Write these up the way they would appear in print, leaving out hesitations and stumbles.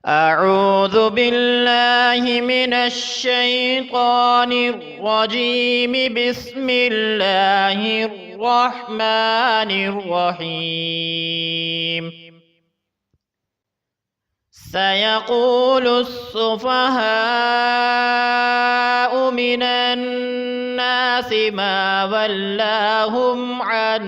أعوذ بالله من الشيطان الرجيم. بسم الله الرحمن الرحيم. سيقول السفهاء من الناس ما ولاهم عن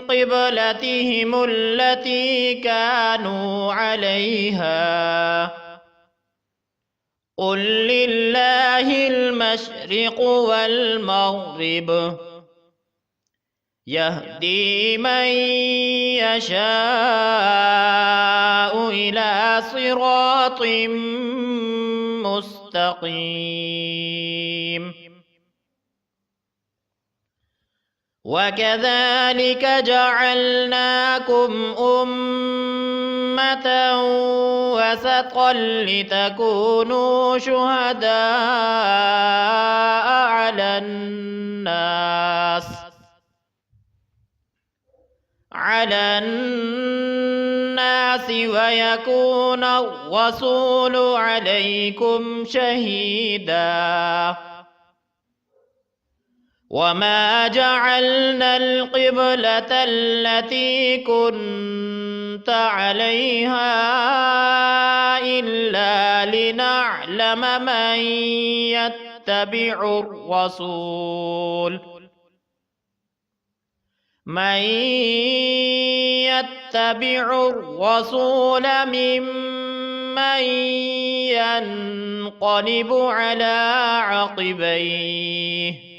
قبلتهم التي كانوا عليها قل لله المشرق والمغرب يهدي من يشاء إلى صراط مستقيم. وكذلك جعلناكم أمة وسطا لتكونوا شهداء على الناس ويكون الرسول عليكم شهيدا. وما جعلنا القبلة التي كنت عليها إلا لنعلم من يتبع الرسول ممن ينقلب على عقبيه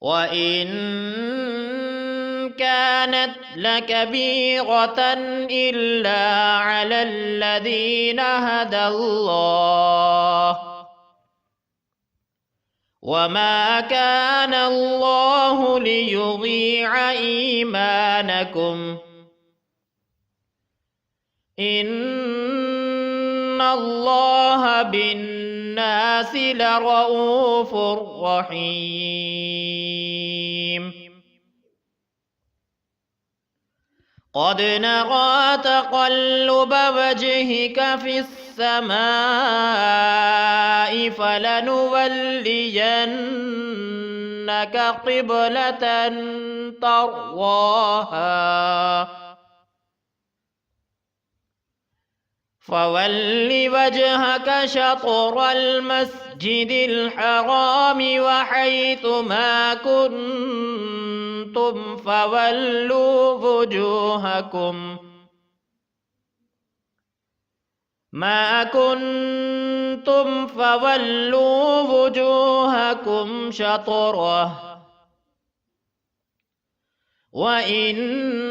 وإن كانت لكبيرة إلا على الذين هدى الله وما كان الله ليضيع إيمانكم إن الله بالناس لرؤوف رحيم. قد نرى تقلب وجهك في السماء فلنولينك قبلة ترضاها فول وجهك شطر المسجد الحرام وحيث ما كنتم فولوا وجوهكم شطره وإن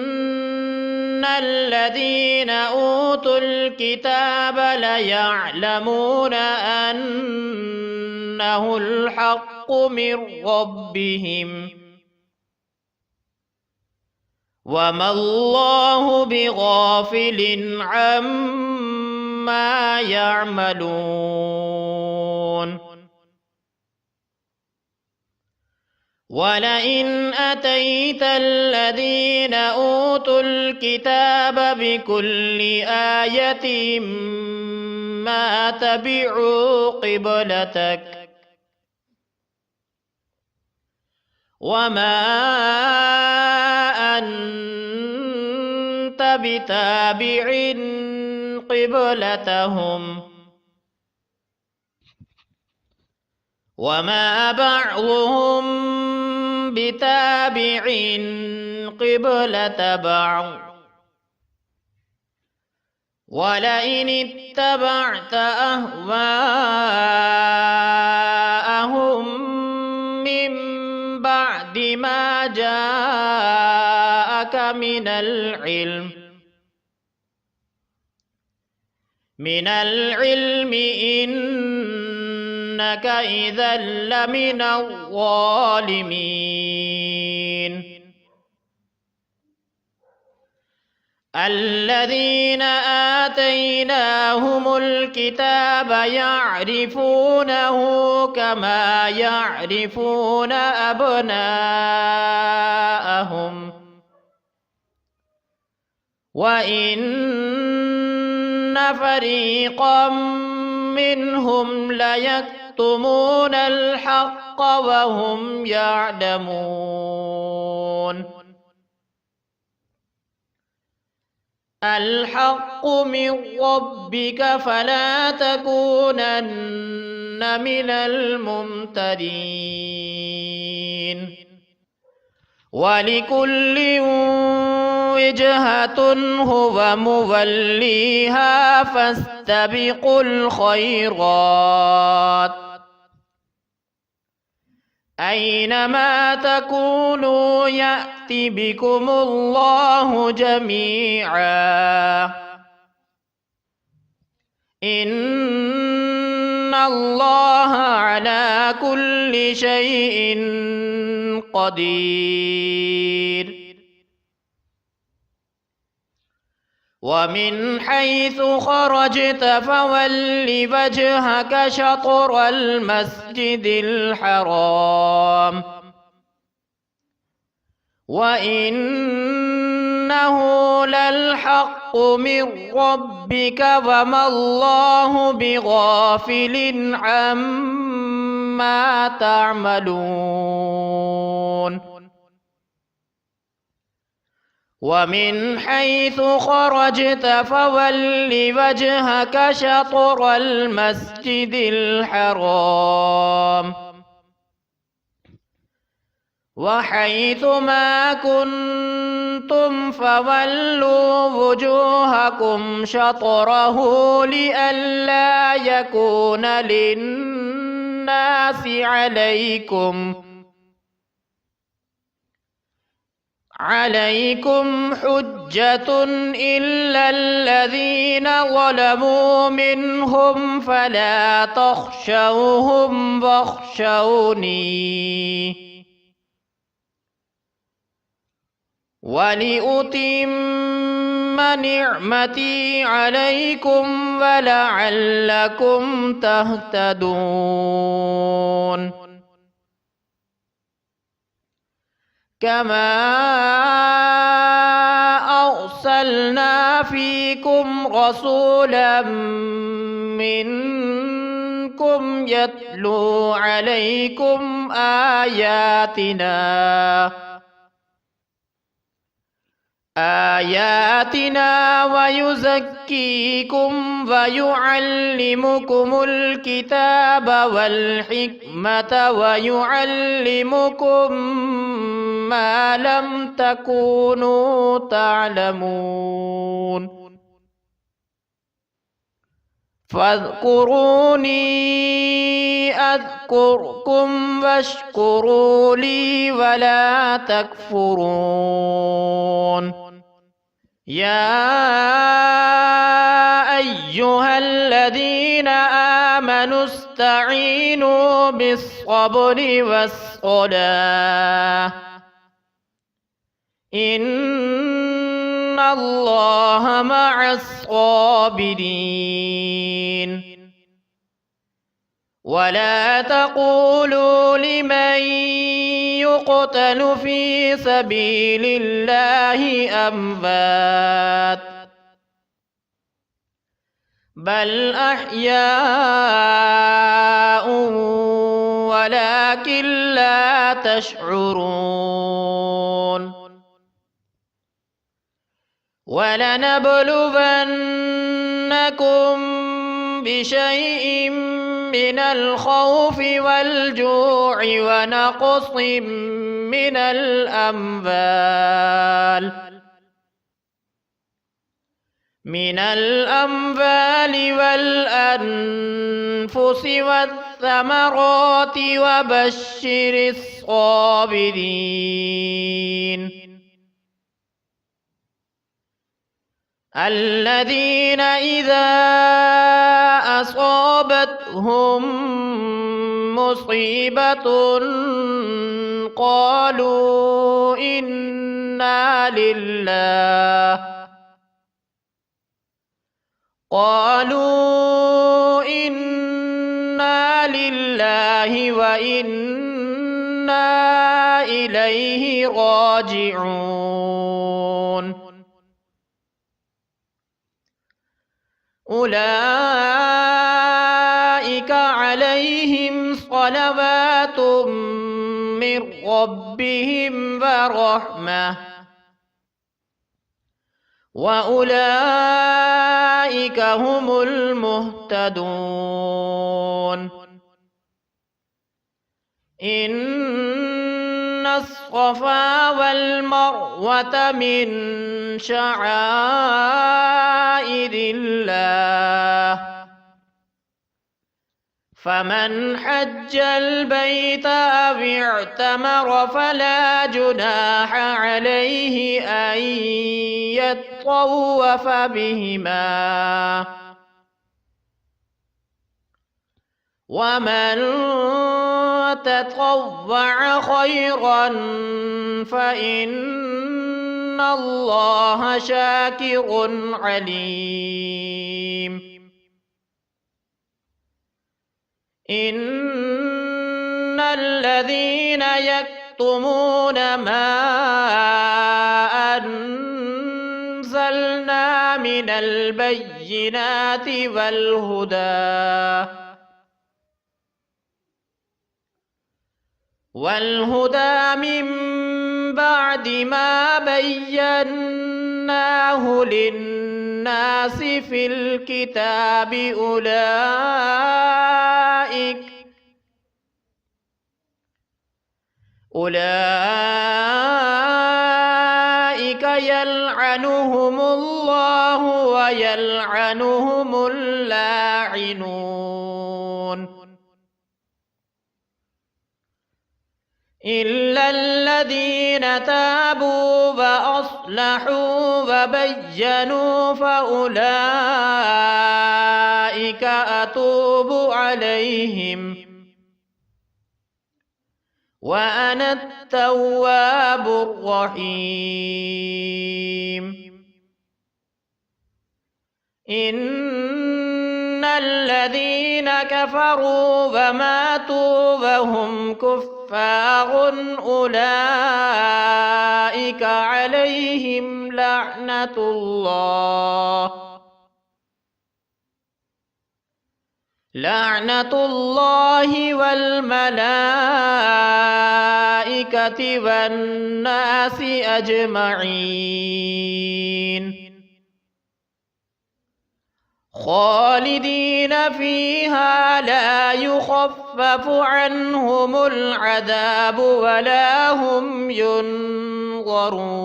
الذين أوتوا الكتاب ليعلمون أنه الحق من ربهم وما الله بغافل عما يعملون. ولئن أتيت الذين أوتوا الكتاب بكل آية ما تبعوا قبلتك وما أنت بتابع قبلتهم وما بعضهم بتابع قبلة بعض ولئن اتبعت أهواءهم من بعد ما جاءك من العلم إنك إذا لمن الظالمين. الذين آتيناهم الكتاب يعرفونه كما يعرفون أبناءهم وإن فريقا منهم ليكتمون الحق وهم يعلمون الحق من ربك فلا تكونن من الممترين ولكل وجهة هو موليها فاستبقوا الخيرات أينما تكونوا يأت بكم الله جميعا إن الله على كل شيء قدير ومن حيث خرجت فول وجهك شطر المسجد الحرام وإنه للحق من ربك وما الله بغافل عما تعملون ومن حيث خرجت فول وجهك شطر المسجد الحرام وحيث ما كنتم فولوا وجوهكم شطره لئلا يكون للناس عليكم حجة إلا الذين ظلموا منهم فلا تخشوهم واخشوني ولأتم نعمتي عليكم ولعلكم تهتدون كما أرسلنا فيكم رسولا منكم يتلو عليكم آياتنا ويزكيكم ويعلمكم الكتاب والحكمة ويعلمكم ما لم تكونوا تعلمون فاذكروني أذكركم واشكروا لي ولا تكفرون يا أيها الذين آمنوا استعينوا بالصبر والصلاة إن الله مع الصابرين ولا تقولوا لمن يقتل في سبيل الله أموات بل أحياء ولكن لا تشعرون ولنبلونكم بشيء من الخوف والجوع ونقص من الأموال والأنفس والثمرات وبشر الصابرين الذين إذا أصابتهم مصيبة قالوا إنا لله قالوا إنا لله وإنا إليه راجعون أولئك عليهم صلوات من ربهم ورحمة وأولئك هم المهتدون إن الصفا والمروة من شعائر الله فمن حج البيت أو اعتمر فلا جناح عليه أن يطوف بهما ومن تطوع خيرا فإن الله شاكر عليم إن الذين يكتمون ما أنزلنا من البينات والهدى من بعد ما بيناه للناس في الكتاب أولئك يلعنهم الله ويلعنهم اللاعنون إلا الذين تابوا وأصلحوا وبينوا فأولئك أتوب عليهم وأنا التواب الرحيم إن الذين كفروا وماتوا وهم كفار أولئك عليهم لعنة الله والملائكة والناس أجمعين خالدين فيها لا يخفف عنهم العذاب ولا هم ينظرون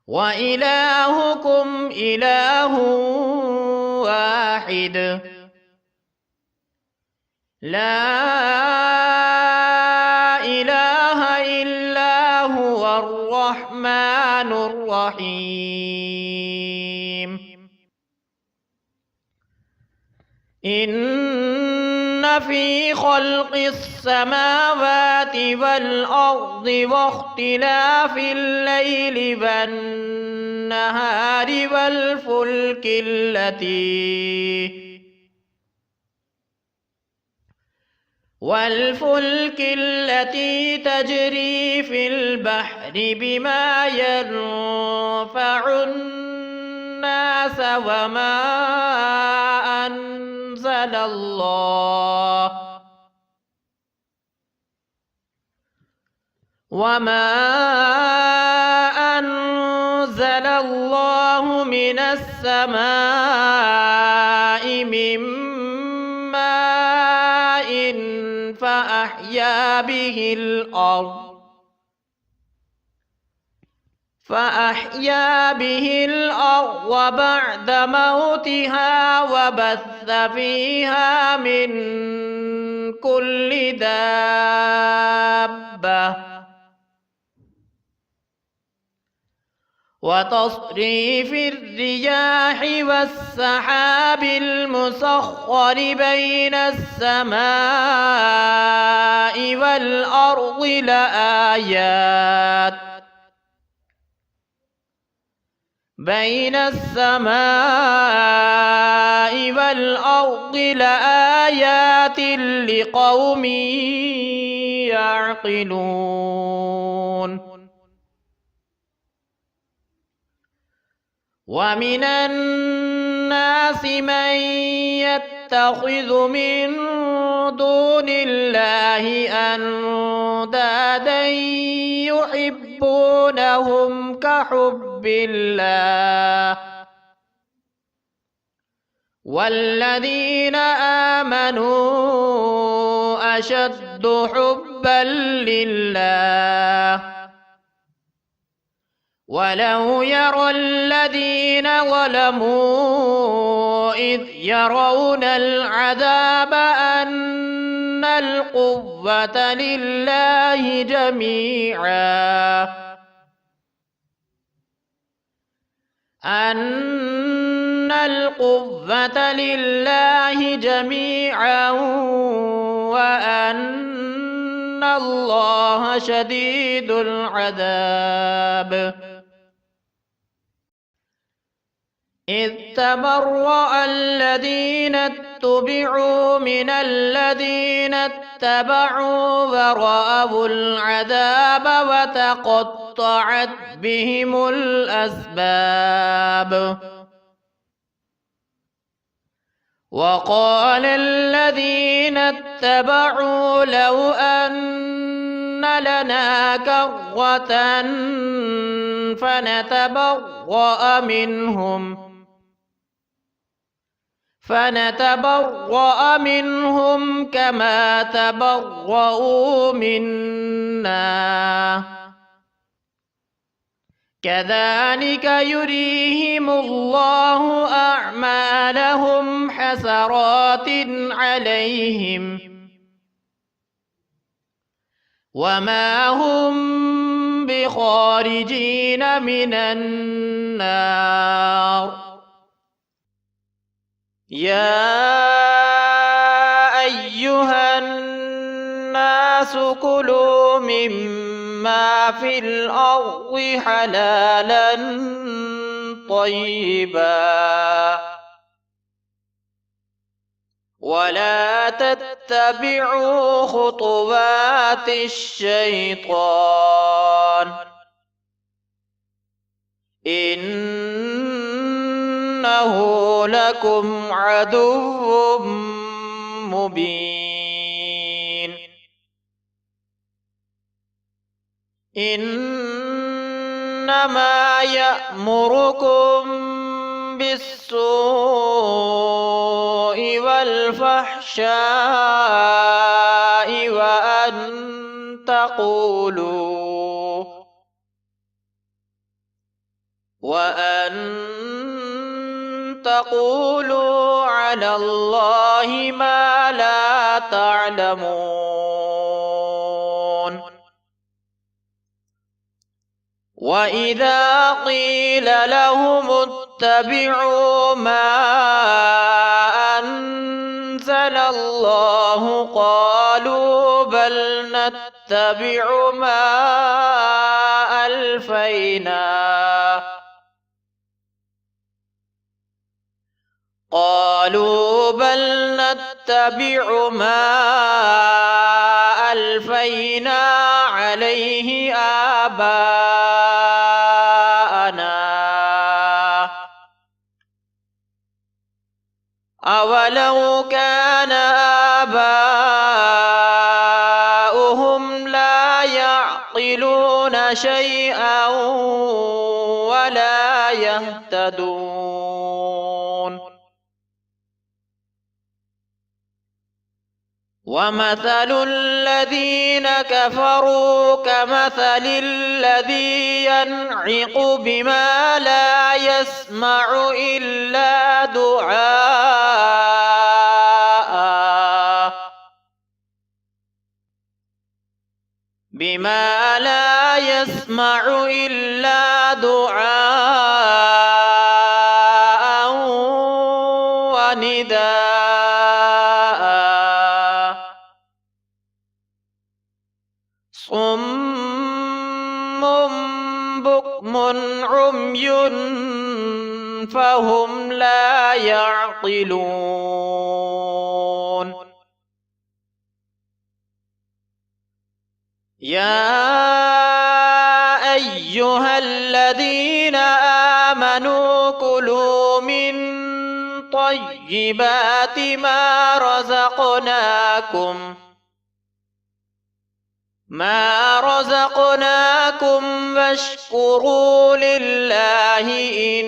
وإلهكم إله واحد لا إله إلا هو الرحمن الرحيم إن في خلق السماوات والأرض واختلاف الليل والنهار والفلك التي تجري في البحر بما ينفع الناس وما أنزل الله من السماء من ماء فأحيا به الأرض بعد موتها وبث فيها من كل دابة وتصريف الرياح والسحاب المسخر بين السماء والأرض بين السماء والأرض لآيات لقوم يعقلون ومن الناس من يتخذ من دون الله أندادا يحبونهم كحب الله والذين آمنوا أشد حبا لله ولو يرى الذين ظلموا إذ يرون العذاب أن القوة لله جميعا وأن الله شديد العذاب إذ تبرأ الذين اتبعوا من الذين اتبعوا ورأوا العذاب وتقطعت بهم الأسباب وقال الذين اتبعوا لو أن لنا كرة فنتبرأ منهم كما تبرؤوا منا كذلك يريهم الله أعمالهم حسرات عليهم وما هم بخارجين من النار يا أيها الناس كلوا مما في الأرض حلالا طيبا ولا تتبعوا خطوات الشيطان إنه لكم عدو مبين إنما يأمركم بالسوء والفحشاء وأن تقولوا على الله ما لا تعلمون وإذا قيل لهم اتبعوا ما أنزل الله قالوا بل نتبع ما ألفينا عليه آباءنا أولو كان آباؤهم لا يعقلون شيئا ولا يهتدون ومثل الذين كفروا كمثل الذي ينعق بما لا يسمع إلا دعاء ونداء صم بكم عمي فهم لا يعقلون يا أيها الذين آمنوا كلوا من طيبات ما رزقناكم واشكروا لله إن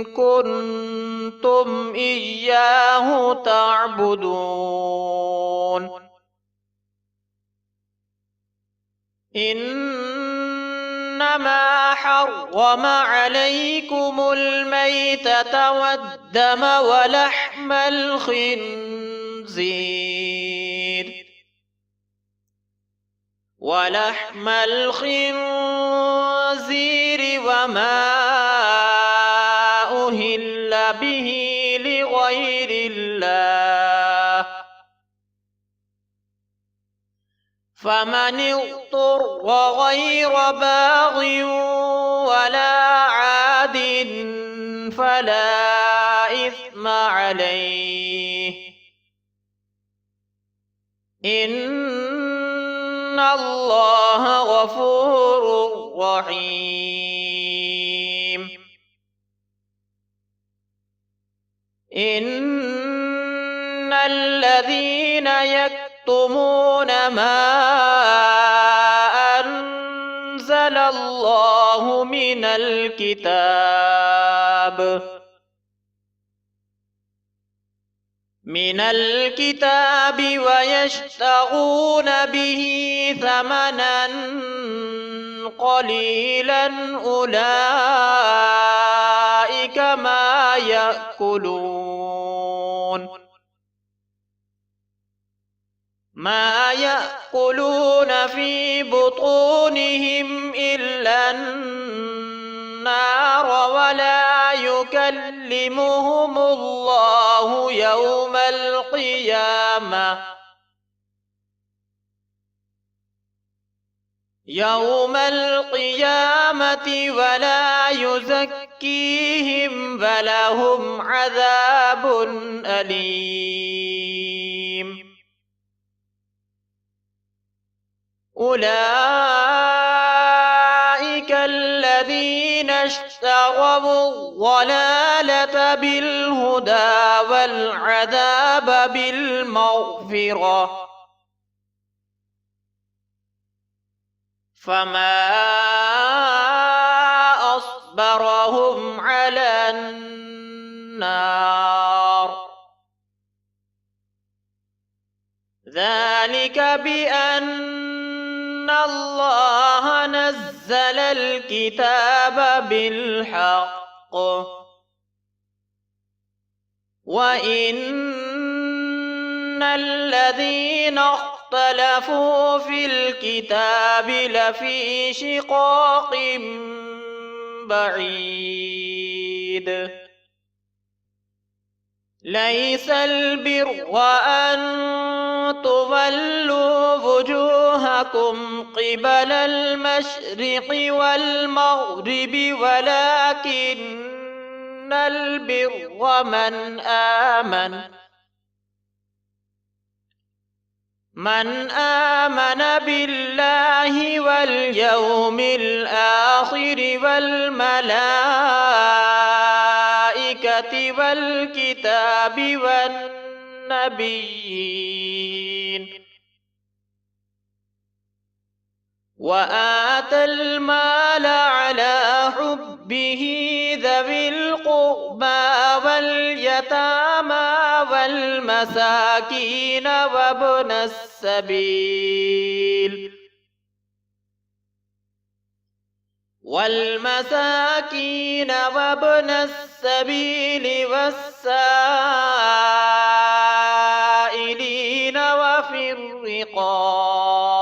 كنتم إياه تعبدون إنما حرم عليكم الميتة والدم ولحم الخنزير وما أهل به لغير الله فمن اضطر غير باغ ولا عاد فلا إثم عليه إن الله غفور رحيم إن الذين يكتمون ما أنزل الله من الكتاب ويشترون به ثمنا قليلا أولئك ما يأكلون في بطونهم إلا النار ولا يكلمهم الله يوم القيامة ولا يزكيهم ولهم عذاب أليم أولئك الذين اشتروا الضلالة بالهدى والعذاب بالمغفرة فما أصبرهم على النار ذلك بأن الله نزل الكتاب بالحق وإن الذين اختلفوا في الكتاب لفي شقاق بعيد ليس البر أن تولوا وجوهكم قبل المشرق والمغرب ولكن البر من آمن بالله واليوم الآخر والملائكة والكتاب والنبيين وآتى المال على حبه ذوي القربى واليتامى والمساكين وابن السبيل والسائلين وفي الرقاب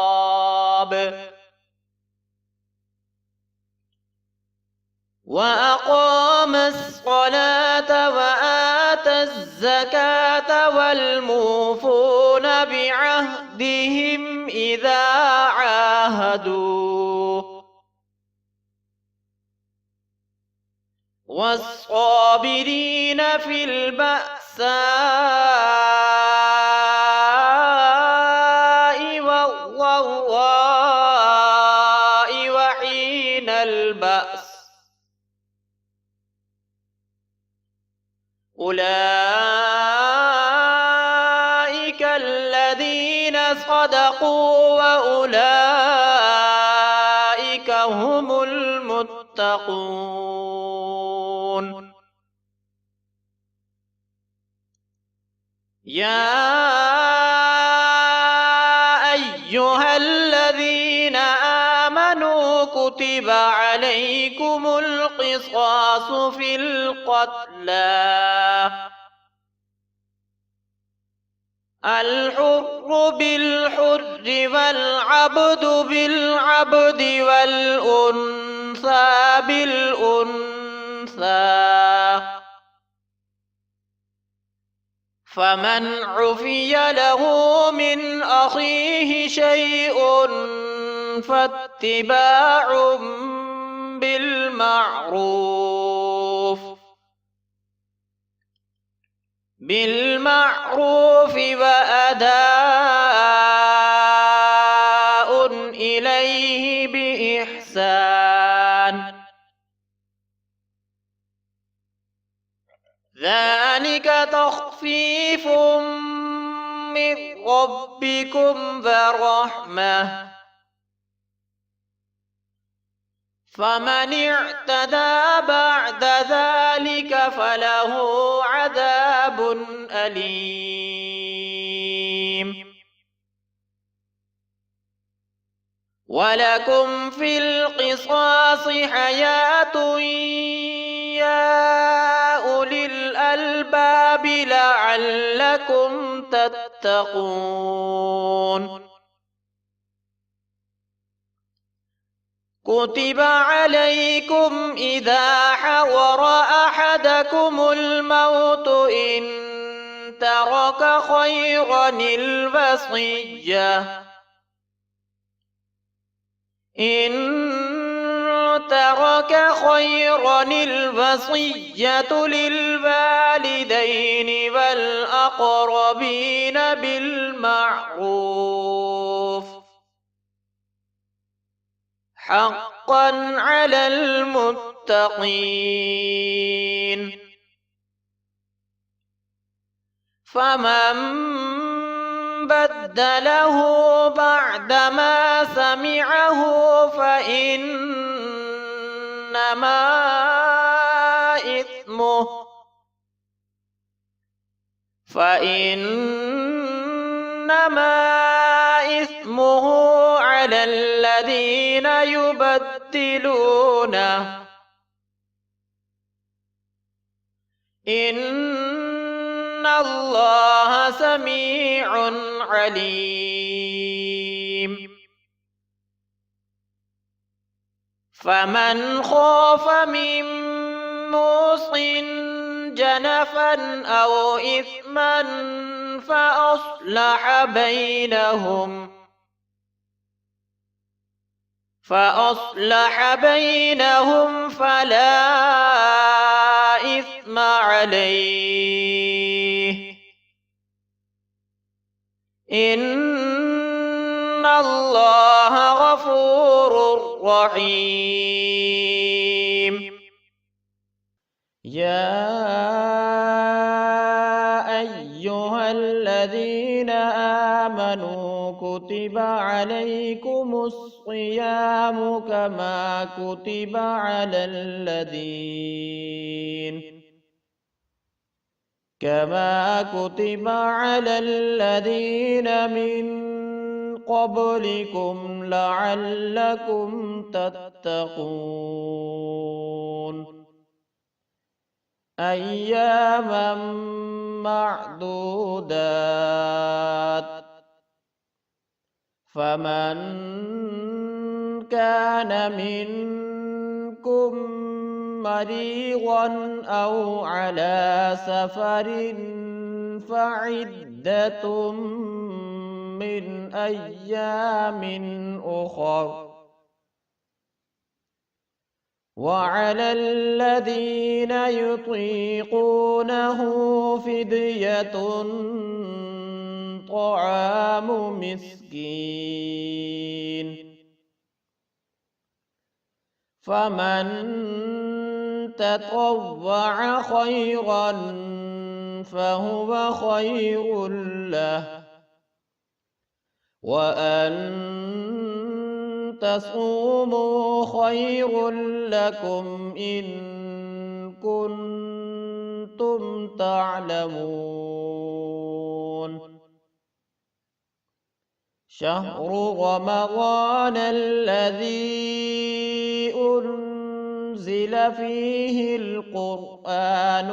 وأقام الصلاة وآتى الزكاة والموفون بعهدهم إذا عاهدوا والصابرين في البأساء والضراء وحين البأس أولئك الذين صدقوا وأولئك هم المتقون. يا أيها الذين آمنوا كتب عليكم القصاص في القتلى الحر بالحر والعبد بالعبد والأنثى بالأنثى فمن عفي له من أخيه شيء فاتباع بالمعروف وأداء إليه بإحسان ذلك تخفيف من ربكم ورحمة فمن اعتدى بعد ذلك فله عذاب أليم. ولكم في القصاص حياة يا أولي الألباب لعلكم تتقون. كتب عليكم إذا حضر أحدكم الموت إن ترك خيرا الوصية للوالدين والأقربين بالمعروف حقا على المتقين. فمن بدله بعدما سمعه فإنما إثمه على الذين يبدلونه إن الله سميع عليم. فمن خاف من موصٍ جنفا أو إثما فأصلح بينهم فلا إثم عليه إن الله غفور رحيم. يا أيها الذين آمنوا كتب عليكم الصيام كما كتب على الذين من قبلكم لعلكم تتقون. أياما معدودات فمن كان منكم مريضا أو على سفر فعدة من أيام أخر وعلى الذين يطيقونه فدية طعام مسكين فمن تطوع خيرا فهو خير له وأن تصوموا خير لكم إن كنتم تعلمون شهر رمضان الذي أنزل فيه القرآن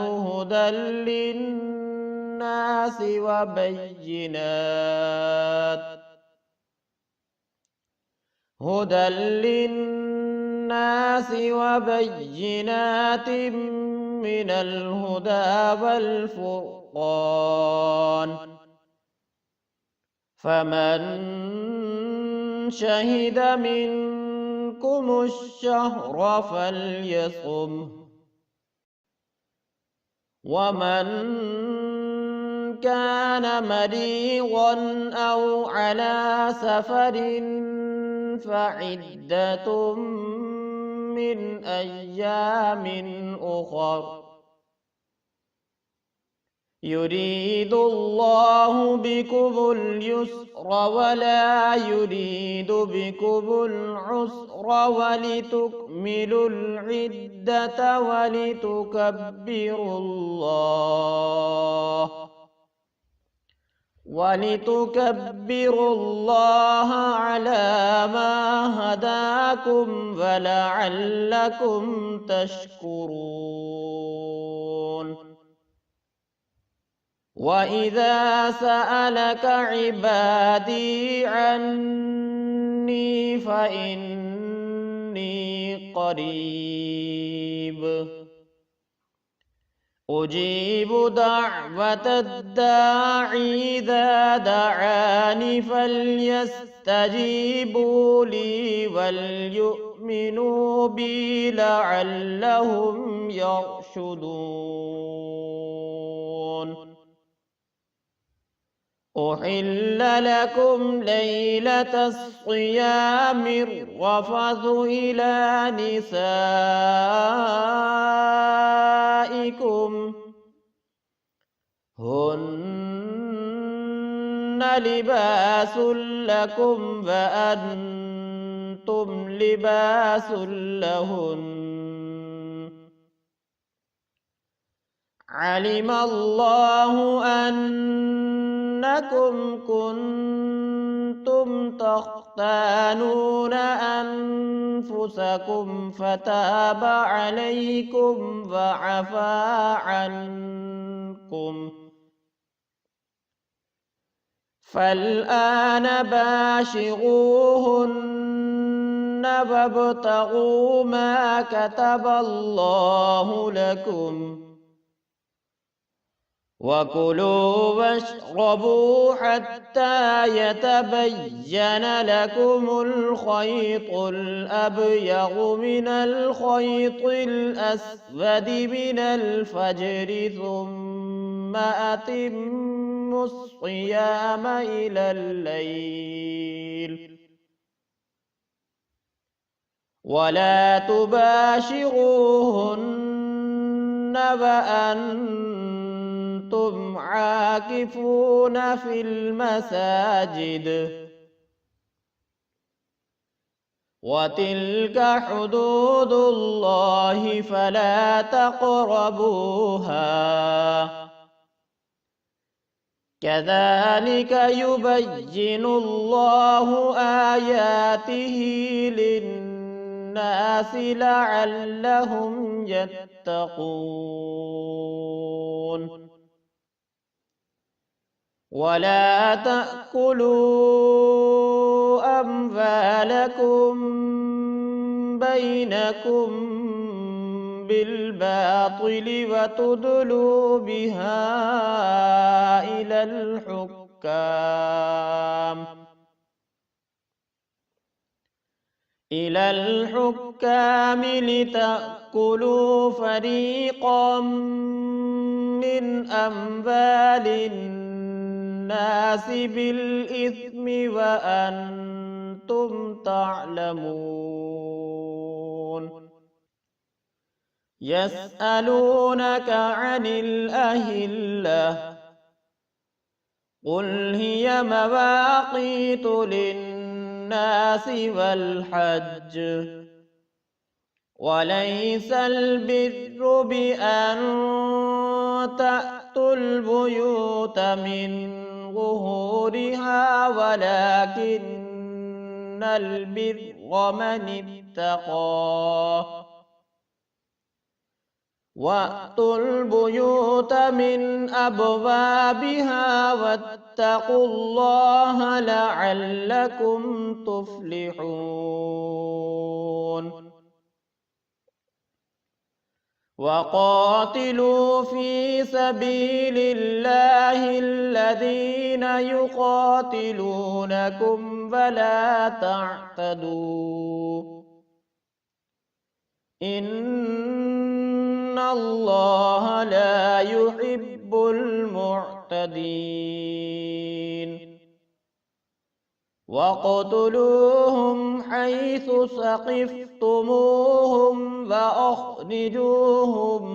هدى للناس وبينات من الهدى والفرقان فمن شهد منكم الشهر فليصمه ومن كان مريضا أو على سفر فعدة من أيام أخر يريد الله بكم اليسر ولا يريد بكم العسر ولتكملوا العدة ولتكبروا الله على ما هداكم ولعلكم تشكرون وإذا سألك عبادي عني فإني قريب أجيب دعوة الداعي إذا دعاني فليستجيبوا لي وليؤمنوا بي لعلهم يرشدون أحل لكم ليلة الصيام الرفث إلى نسائكم هن لباس لكم وأنتم لباس لهن علم الله أنكم كنتم تختانون أنفسكم فتاب عليكم وعفى عنكم فالآن باشروهن وابتغوا ما كتب الله لكم وكلوا واشربوا حتى يتبين لكم الخيط الأبيض من الخيط الأسود من الفجر ثم أتموا الصيام إلى الليل ولا تباشروهن وأنتم عاكفون في المساجد وتلك حدود الله فلا تقربوها كذلك يبين الله آياته للناس لعلهم يتقون ولا تأكلوا أموالكم بينكم بالباطل وتدلوا بها إلى الحكام إلى الحكام لتأكلوا فريقا من أموال الناس بالإثم وأنتم تعلمون يسألونك عن الأهلة قل هي مواقيت للناس والحج وليس البر بأن تأتوا البيوت من ظهورها ولكن البر من اتقى وأتوا البيوت من أبوابها واتقوا الله لعلكم تفلحون وقاتلوا في سبيل الله الذين يقاتلونكم ولا تعتدوا إن الله لا يحب المعتدين واقتلوهم حيث ثقفتموهم وأخرجوهم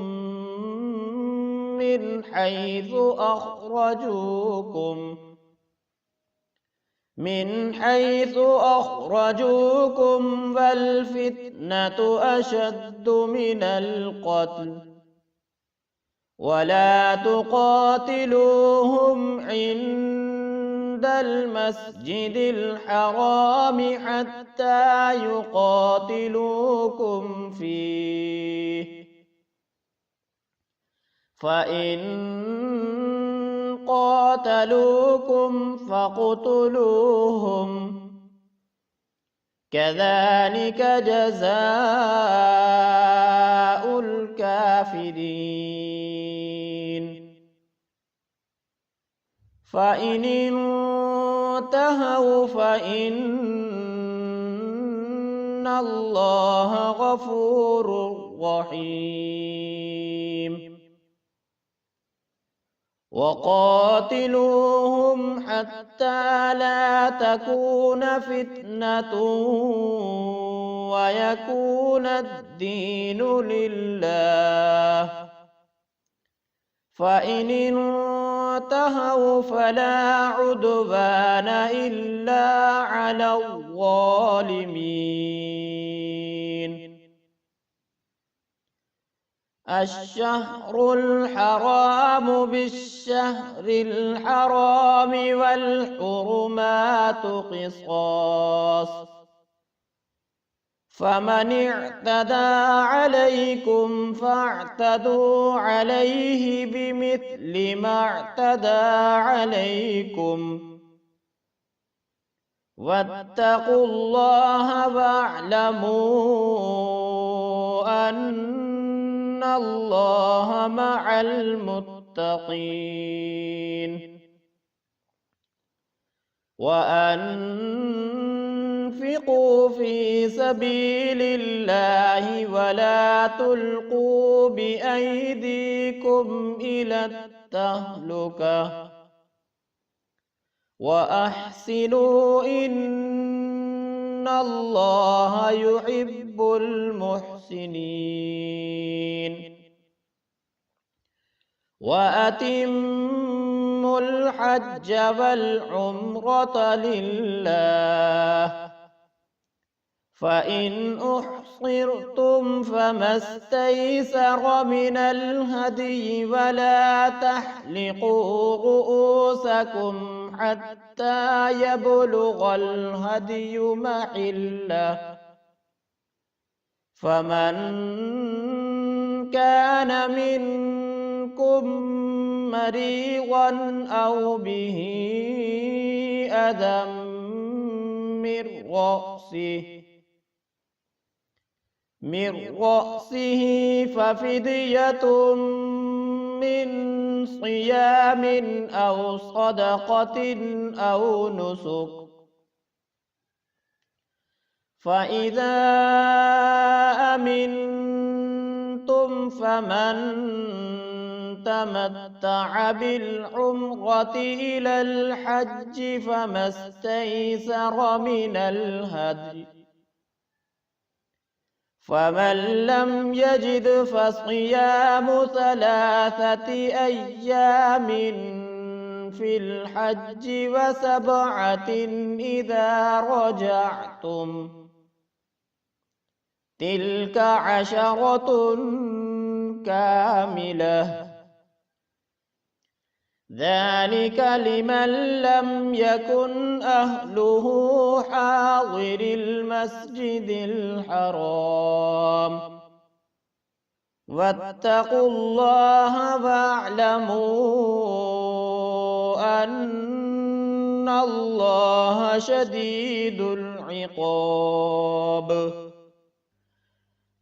من حيث أخرجوكم والفتنة أشد من القتل ولا تقاتلوهم عند المسجد الحرام حتى يقاتلوكم فيه فإن قاتلوكم فاقتلوهم كذلك جزاء الكافرين فإن انتهوا فإن الله غفور رحيم وقاتلوهم حتى لا تكون فتنة ويكون الدين لله فإن انتهوا فلا عدوان إلا على الظالمين الشهر الحرام بالشهر الحرام والحرمات قصاص فمن اعتدى عليكم فاعتدوا عليه بمثل ما اعتدى عليكم واتقوا الله واعلموا أن الله مع المتقين وأنفقوا في سبيل الله ولا تلقوا بأيديكم إلى التهلكة وأحسنوا إن الله يحب المحسنين وأتموا الحج والعمرة لله فإن أحصرتم فما استيسر من الهدي ولا تحلقوا رؤوسكم حتى يبلغ الهدي محله فمن كان منكم مريضا أو به أذى من رأسه ففدية من صيام أو صدقة أو نسك فإذا أمنتم فمن تمتع بالعمرة إلى الحج فما استيسر من الهدي فمن لم يجد فصيام 3 أيام في الحج و7 إذا رجعتم تلك 10 كاملة ذلك لمن لم يكن أهله حاضر المسجد الحرام واتقوا الله واعلموا أن الله شديد العقاب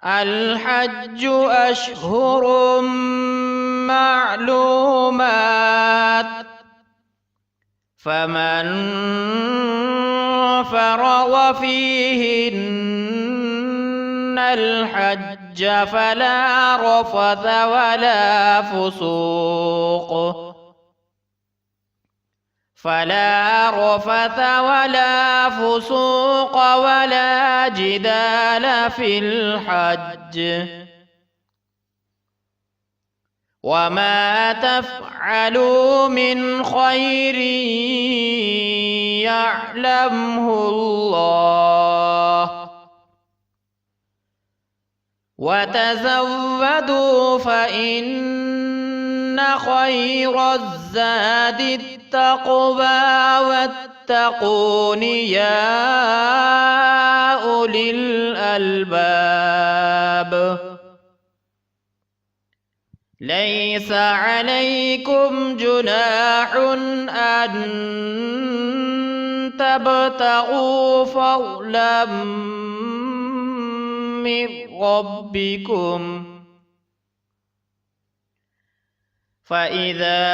الحج أشهر معلومات فمن فرض فيهن الحج فلا رفث ولا فسوق ولا جدال في الحج وما تفعلوا من خير يعلمه الله وتزودوا فإن خير الزاد التقوى واتقون يا أولي الألباب ليس عليكم جناح أن تبتغوا فضلا من ربكم فإذا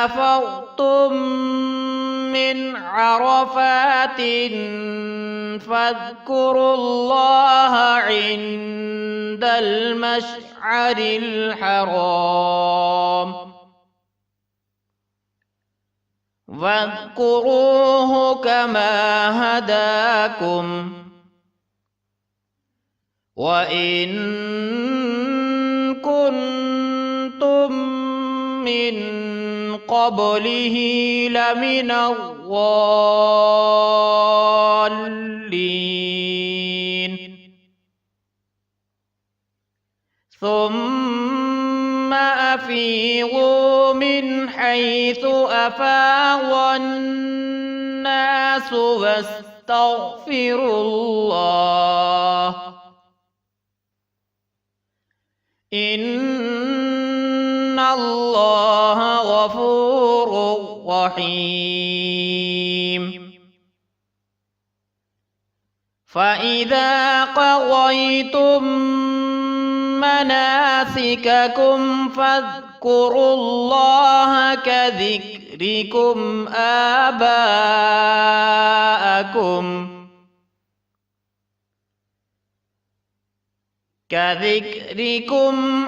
أفضتم من عرفات فاذكروا الله عند المشعر الحرام واذكروه كما هداكم وإن كنتم من قبله لمن الضالين ثم أفيضوا من حيث أفاض الناس واستغفروا الله إن الله غفور رحيم فإذا قضيتم مناسككم فاذكروا الله كذكركم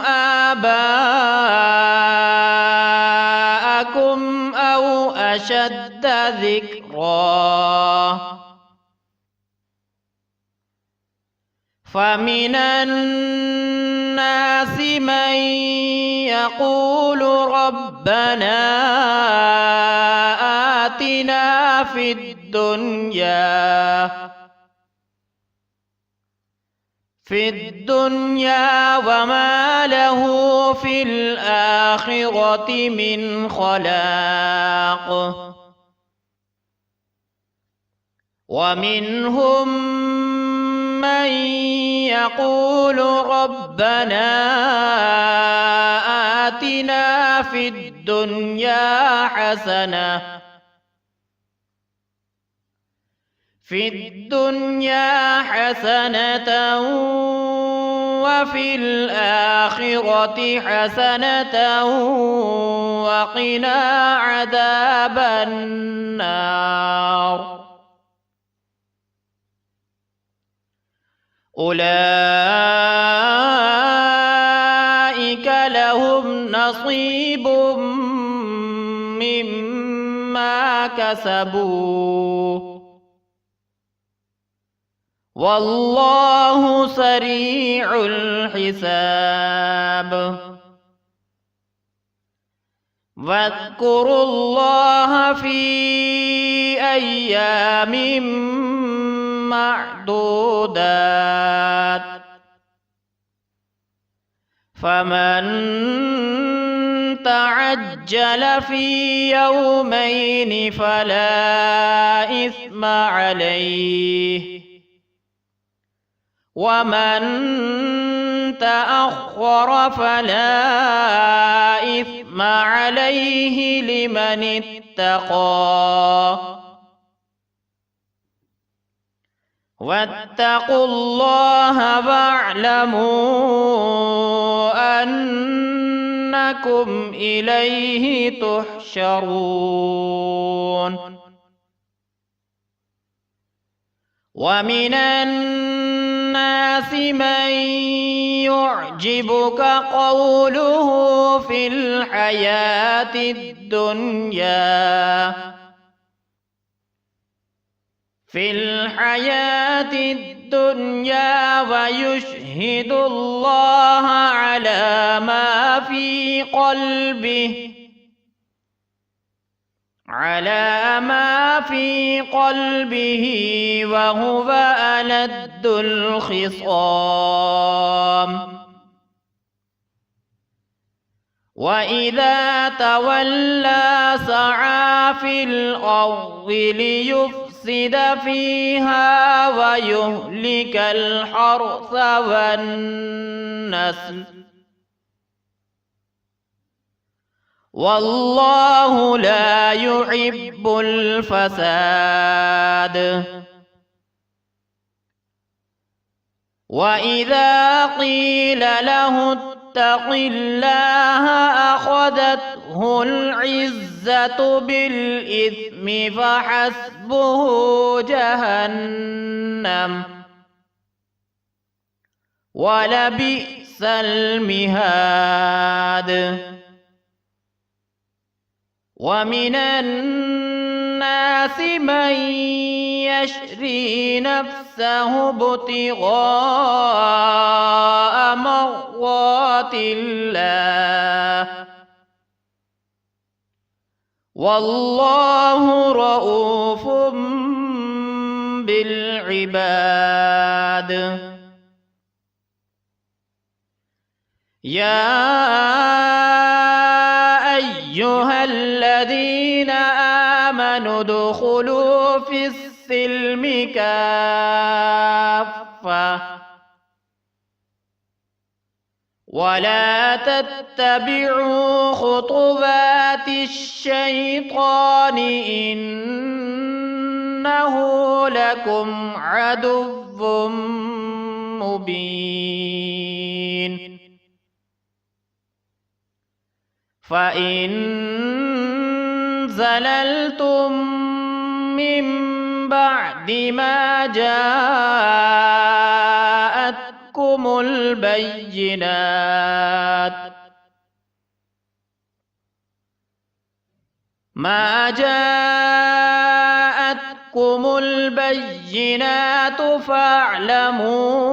آباءكم أو أشد ذكرا فمن الناس من يقول ربنا آتنا في الدنيا وما له في الآخرة من خلاق ومنهم من يقول ربنا آتنا في الدنيا حسنة وفي الآخرة حسنة وقنا عذاب النار أولئك لهم نصيب مما كسبوا والله سريع الحساب واذكروا الله في أيام معدودات فمن تعجل في يومين فلا إثم عليه ومن تأخر فلا إثم عليه لمن اتقى واتقوا الله واعلموا أنكم إليه تحشرون ومن الناس من يعجبك قوله في الحياة الدنيا ويشهد الله على ما في قلبه وهو ألد الخصام وإذا تولى سعى في الأرض ليفسد فيها ويهلك الحرث والنسل والله لا يحب الفساد وإذا قيل له اتق الله أخذته العزة بالإثم فحسبه جهنم ولبئس المهاد ومن الناس من يشري نفسه ابتغاء مرضات الله والله رؤوف بالعباد يا أيها الذين آمنوا ادخلوا في السلم كافة ولا تتبعوا خطوات الشيطان إنه لكم عدو مبين فإن زللتم من بعد ما جاءتكم البينات فاعلموا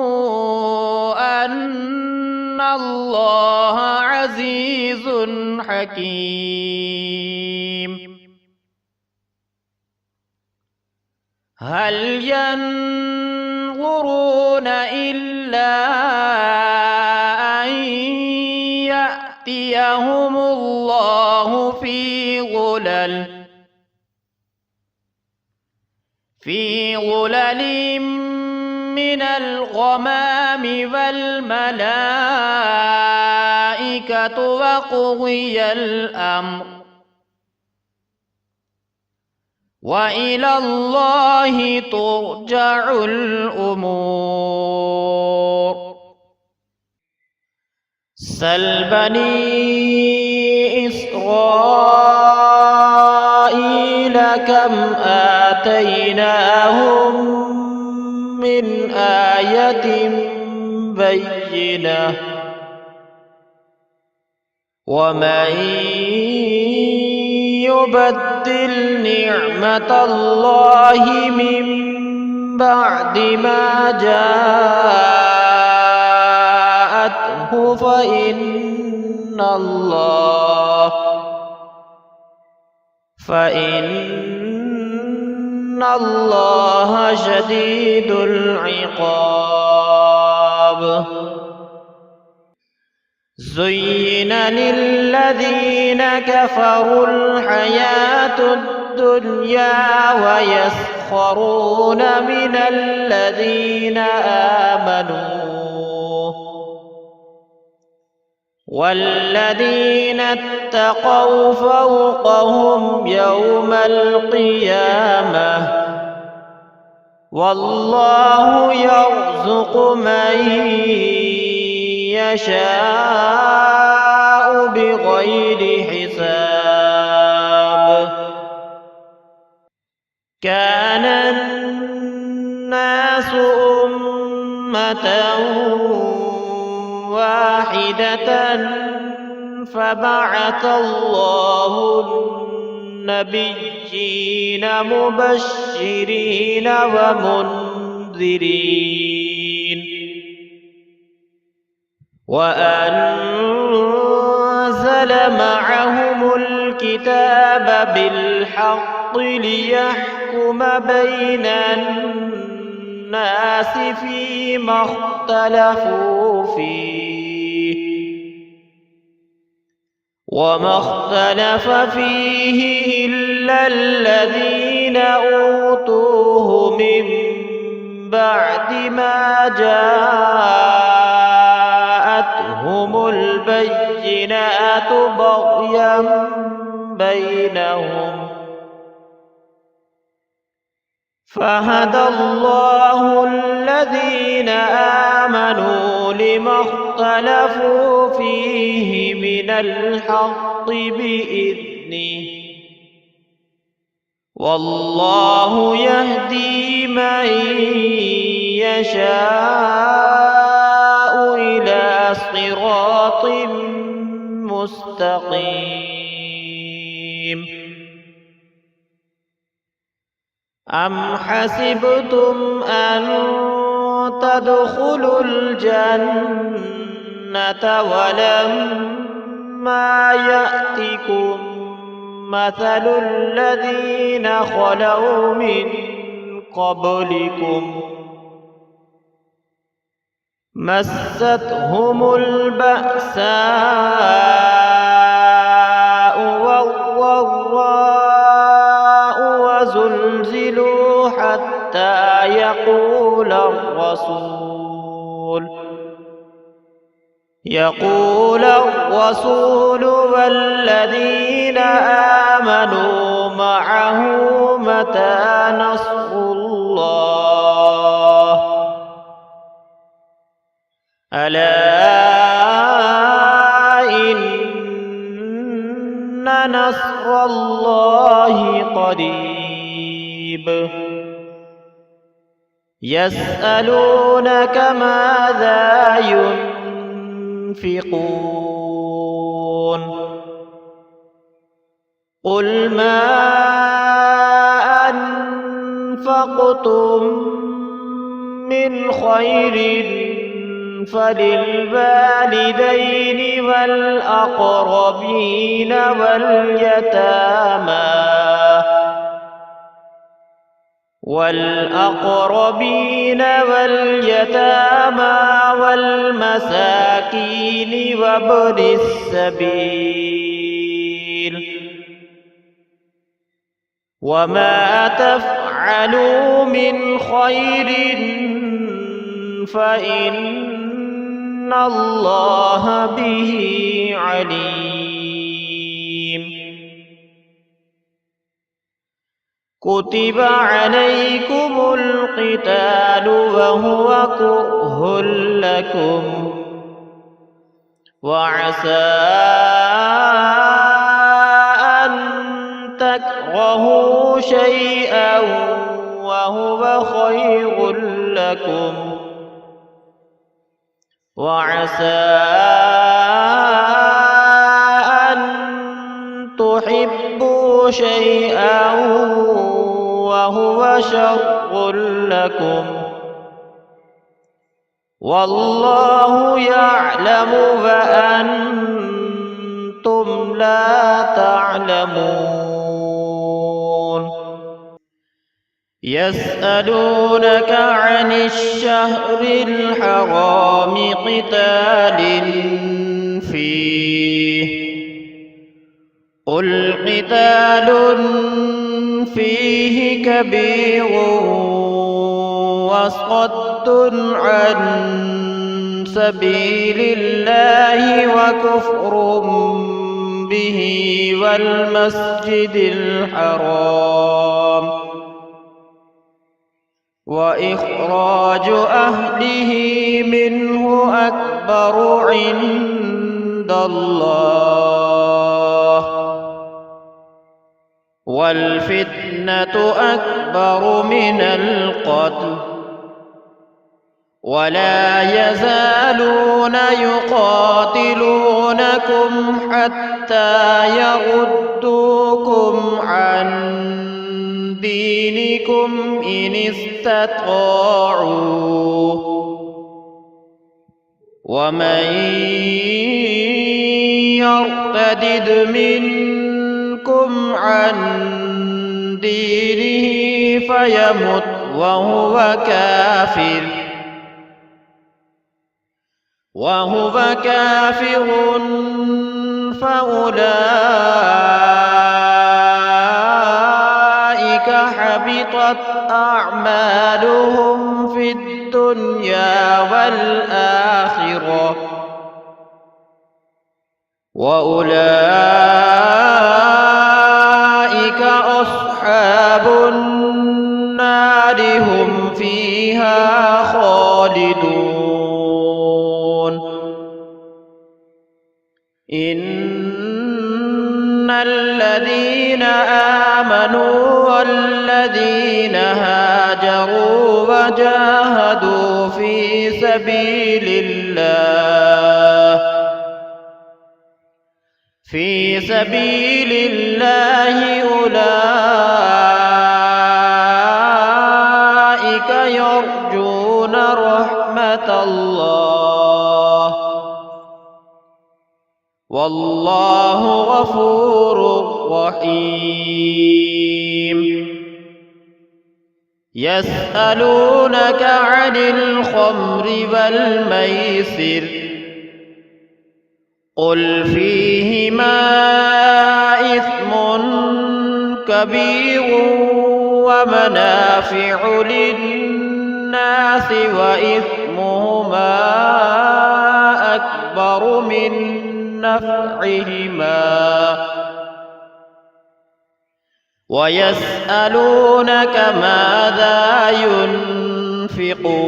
أن الله عزيز حكيم هل ينظرون إلا أن يأتيهم الله في غلل من الغمام والملائكة وقضي الأمر وإلى الله ترجع الأمور سل بني إسرائيل كم آتيناهم من من آية بينة ومن يبدل نعمة الله من بعد ما جاءته فإن الله شديد العقاب. زين للذين كفروا الحياة الدنيا ويسخرون من الذين آمنوا والذين اتقوا فوقهم يوم القيامة والله يرزق من يشاء بغير حساب. كان الناس أمة واحدة فبعث الله النبيين مبشرين ومنذرين وأنزل معهم الكتاب بالحق ليحكم بين الناس فيما اختلفوا فيه وما اختلف فيه إلا الذين أوتوه من بعد ما جاءتهم البينات بغيا بينهم فهدى الله الذين آمنوا لما اختلفوا فيه من الحق بإذنه والله يهدي من يشاء إلى صراط مستقيم. أم حسبتم أن تدخلوا الجنة ولما يأتكم مثل الذين خلوا من قبلكم مستهم البأساء والضراء وزلزلوا حتى يقول الرسول والذين آمنوا معه متى نصر الله ألا إن نصر الله قريب. يسألونك ماذا ينفقون قل ما أنفقتم من خير فللوالدين والأقربين واليتامى والمساكين وابن السبيل وما تفعلوا من خير فإن الله به عليم. كتب عليكم القتال وهو كره لكم وعسى أن تكرهوا شيئا وهو خير لكم لكم وعسى أن تحبوا شيئا وهو شر لكم والله يعلم وأنتم لا تعلمون يسألونك عن الشهر الحرام قتال فيه قل قتال فيه كبير وصد عن سبيل الله وكفر به والمسجد الحرام وإخراج أهله منه أكبر عند الله والفتنة أكبر من القتل ولا يزالون يقاتلونكم حتى يردوكم عن دينكم إن استطاعوا ومن يرتد منكم عن دينه فيمت وهو كافر فأولئك حبطت أعمالهم في الدنيا والآخرة وأولئك أصحاب النار هم فيها خالدون إن الذين آمنوا والذين هاجروا وجاهدوا في سبيل الله أولئك يرجون رحمة الله والله غفور رحيم يسألونك عن الخمر والميسر قل فيهما إثم كبير ومنافع للناس وإثمهما أكبر من نفعهما ويسألونك ماذا ينفقون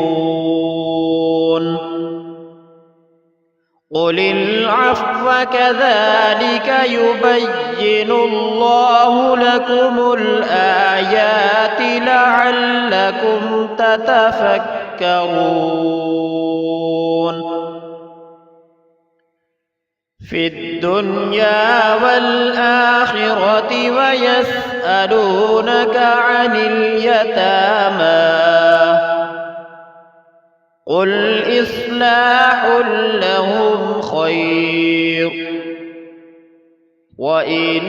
قل العفو كذلك يبين الله لكم الآيات لعلكم تتفكرون في الدنيا والآخرة ويسألونك عن اليتامى قل إصلاح لهم خير وإن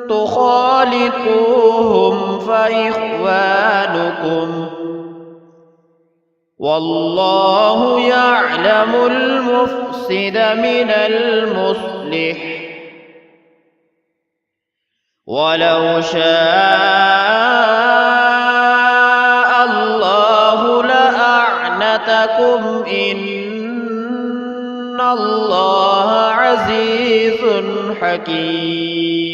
تخالطوهم فإخوانكم والله يعلم المفسد من المصلح ولو شاء الله لأعنتكم إن الله عزيز حكيم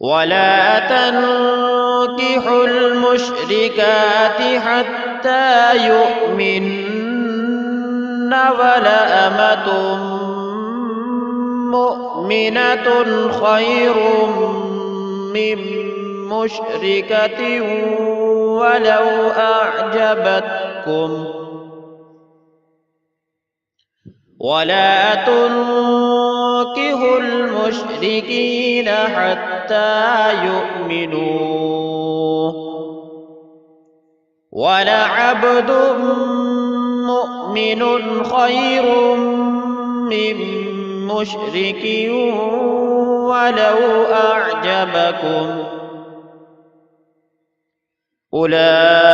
ولا تنكحوا المشركات حتى يؤمن ولأمة مؤمنة خير من مشركة ولو أعجبتكم ولا تنكحوا المشركين حتى يؤمنوا ولعبد مؤمن خير من مشرك ولو أعجبكم أولئك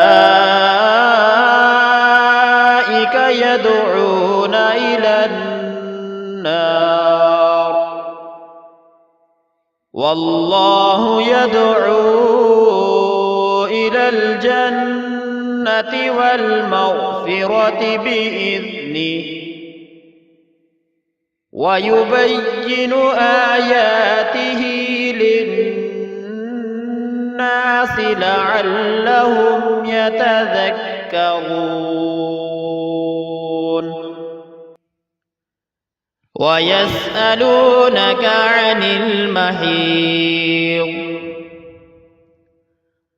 يدعون إلى النار والله يدعو إلى الجنة والمغفرة بإذنه ويبين آياته للناس لعلهم يتذكرون ويسألونك عن المحيض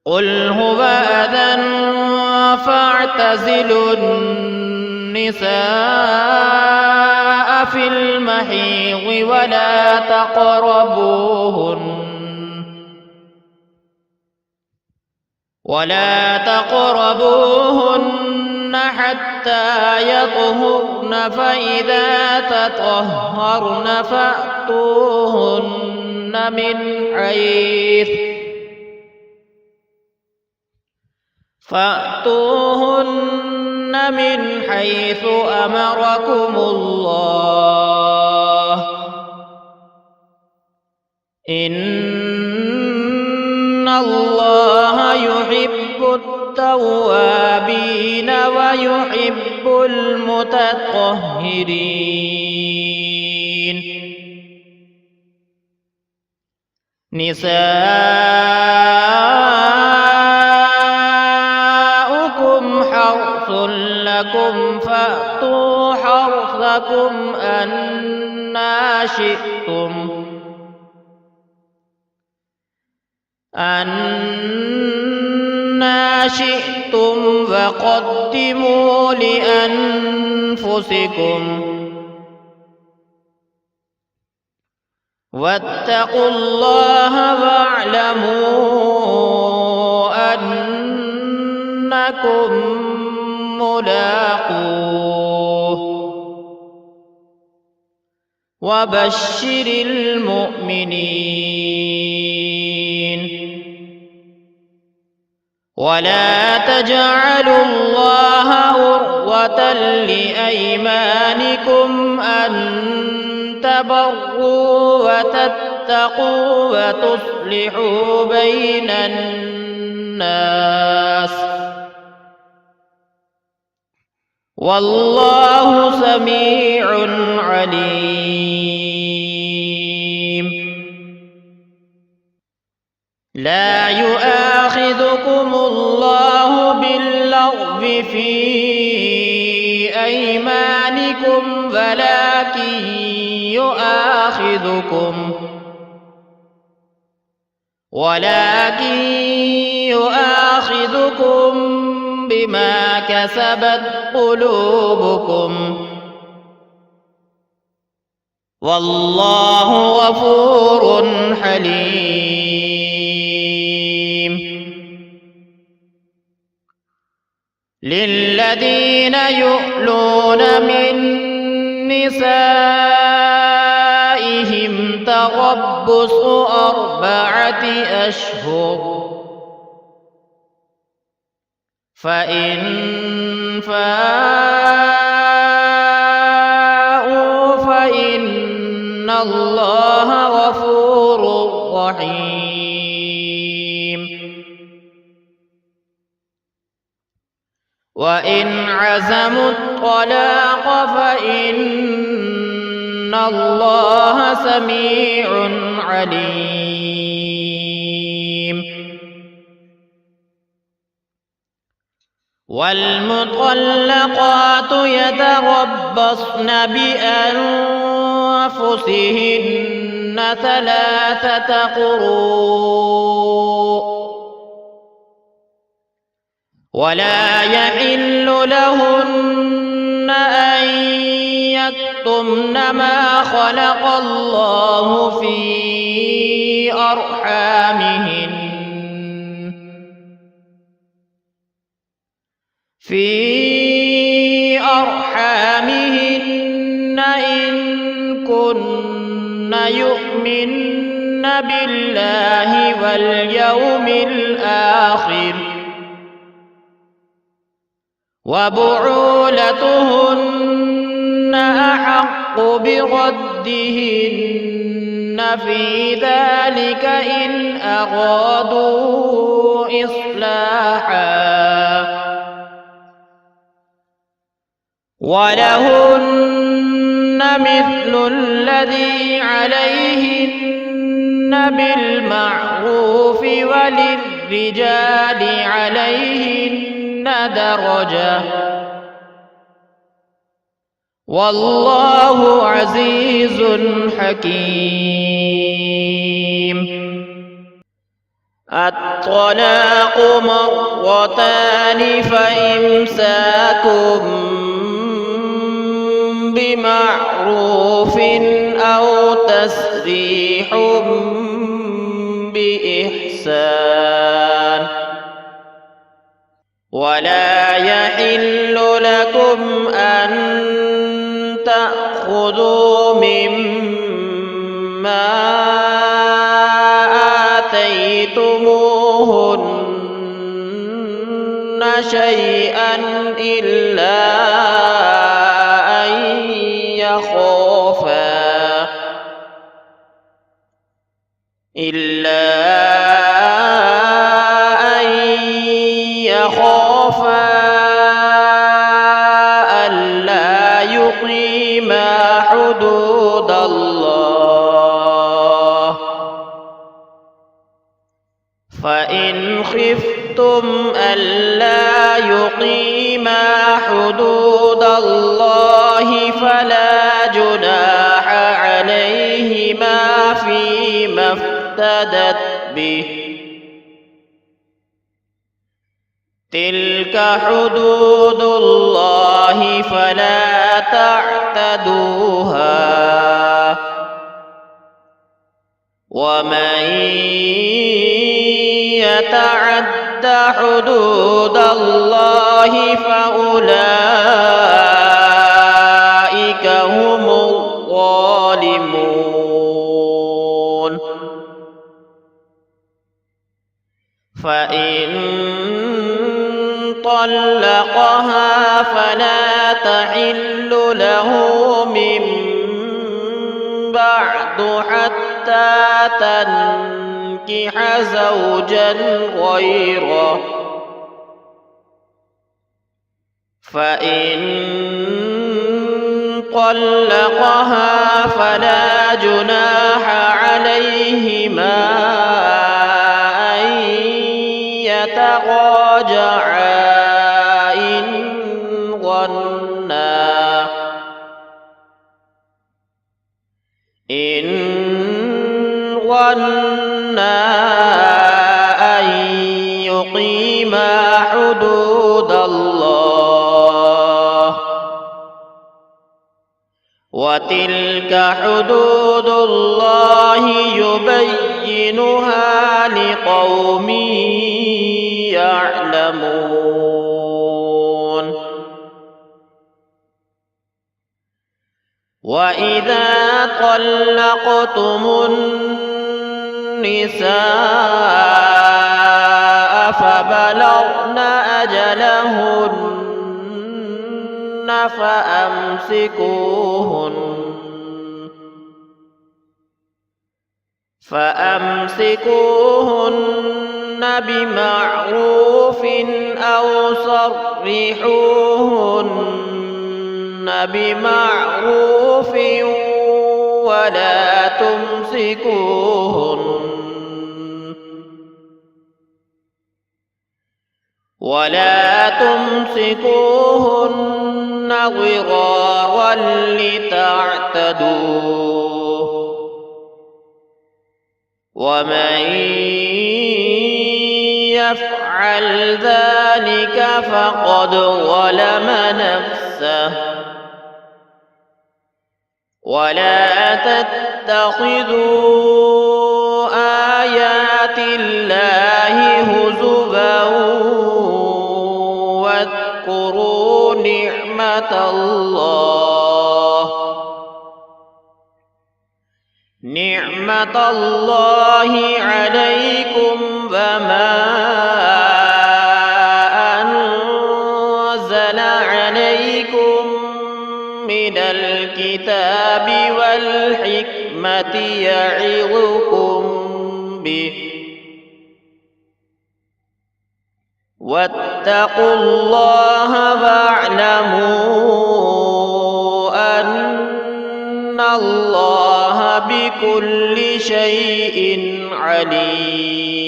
قل هو أذى فاعتزلوا النساء في المحيض ولا تقربوهن حتى يطهرن فإذا تطهرن فأتوهن من حيث أمركم الله إن الله يحب التوابين ويحب المتطهرين نساؤكم حرث لكم فأتوا حرثكم أنى شئتم وقدموا لأنفسكم واتقوا الله واعلموا أنكم ملاقوه وبشر المؤمنين ولا تجعلوا الله عرضة لأيمانكم أن تبروا وتتقوا وتصلحوا بين الناس والله سميع عليم لا يؤاخذكم الله باللغو في أيمانكم ولكن يؤاخذكم بما كسبت قلوبكم والله غفور حليم للذين يؤلون من نسائهم تربص 4 أشهر فإن فاءوا فإن الله غفور رحيم وإن عزموا الطلاق فإن الله سميع عليم والمطلقات يتربصن بأنفسهن 3 قروء ولا يحل لهن أن يكتمن ما خلق الله في أرحامهن إن كن يؤمن بالله واليوم الآخر وبعولتهن أحق بردهن في ذلك إن أرادوا إصلاحا ولهن مثل الذي عليهن بالمعروف وللرجال عليهن درجة والله عزيز حكيم. الطلاق مرتان فإمساك بمعروف أو تسريح بإحسان ولا يحل لكم أن تأخذوا مما آتيتموهن شيئا إلا أن يخافا ألا يقيما حدود الله فإن خفتم ألا يقيما حدود الله فلا جناح عليهما فيما افتدت به تلك حدود الله فلا تعتدوها ومن يتعد حدود الله فأولئك هم الظالمون. فإن طلقها فلا تحل له من بعد حتى تنكح زوجا غيره فإن طلقها فلا جناح عليهما أن يتراجعا إن ظنا أن يقيما حدود الله وتلك حدود الله يبينها لقوم يعلمون. وإذا طلقتم النساء فبلغن أجلهن فأمسكوهن بمعروف أو سرحوهن بمعروف ولا تمسكوهن ضرارا لتعتدوا ومن يفعل يفعل ذلك فقد ظلم نفسه ولا تتخذوا آيات الله هزوا واذكروا نعمة الله عليكم وما أنزل عليكم من الكتاب والحكمة يعظكم به واتقوا الله واعلموا أن الله بكل شيء عليم.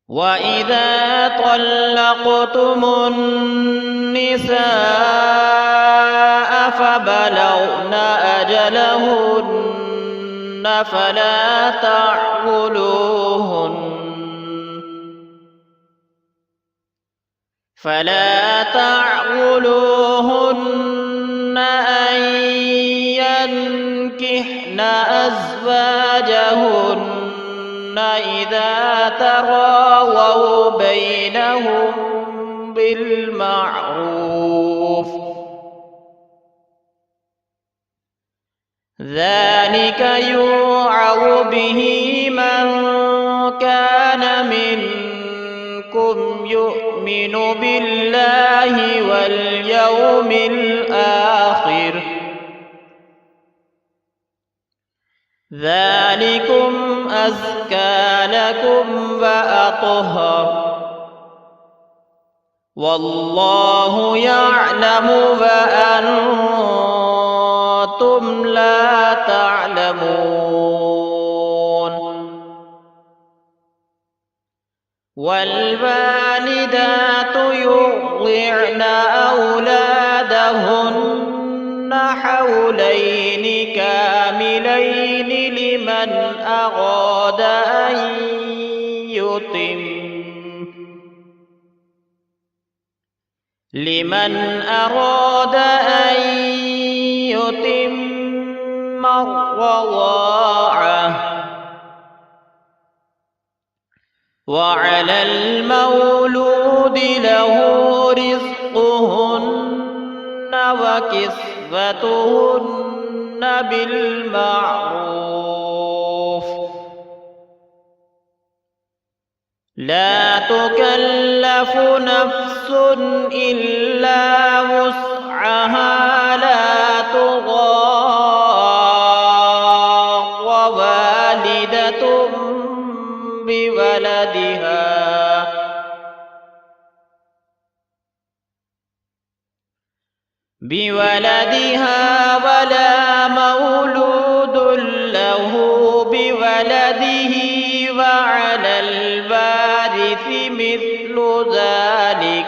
وإذا طلقتم النساء فبلغن أجلهن فلا تعضلوهن أن ينكحن أزواجهن إذا تراضوا بينهم بالمعروف ذلك يوعظ به من كان منكم يؤمن بالله واليوم الآخر ذلكم أزكى لكم وأطهر والله يعلم وأنتم لا تعلمون. والوالدات يرضعن أولادهن حولين كاملين لمن أراد أن يتم الرضاعة وعلى المولود له رزقهن وكسوتهن بالمعروف لا تكلف نفس إلا وسعها لا تضار والدة بولدها ولا مولود له بولده وعلى الوارث مثل ذلك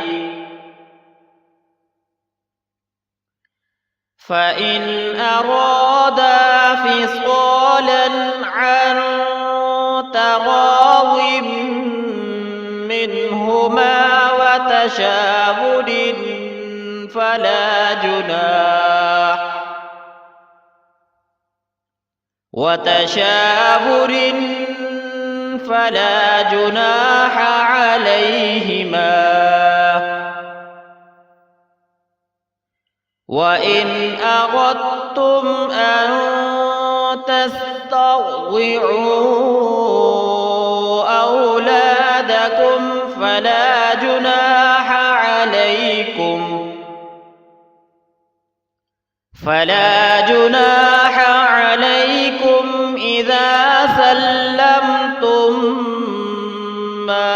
فإن أرادا فصالا عن تراض منهما وتشاور فلا جناح عليهما وإن أردتم أن تسترضعوا أولادكم فلا جناح عليكم إذا سلمتم ما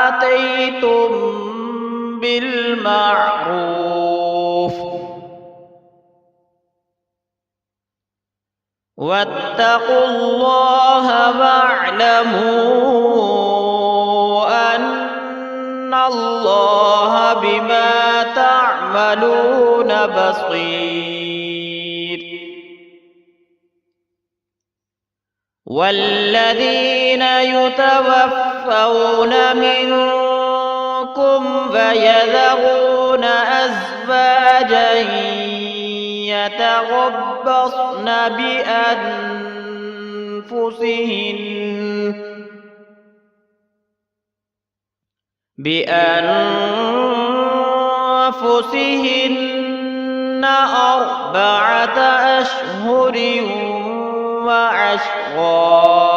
آتيتم بالمعروف واتقوا الله واعلموا أن الله بما تعملون بصير والذين يتوفون منكم فيذرون أزواجا يتربصن بأنفسهن 4 أشهر وعشرا،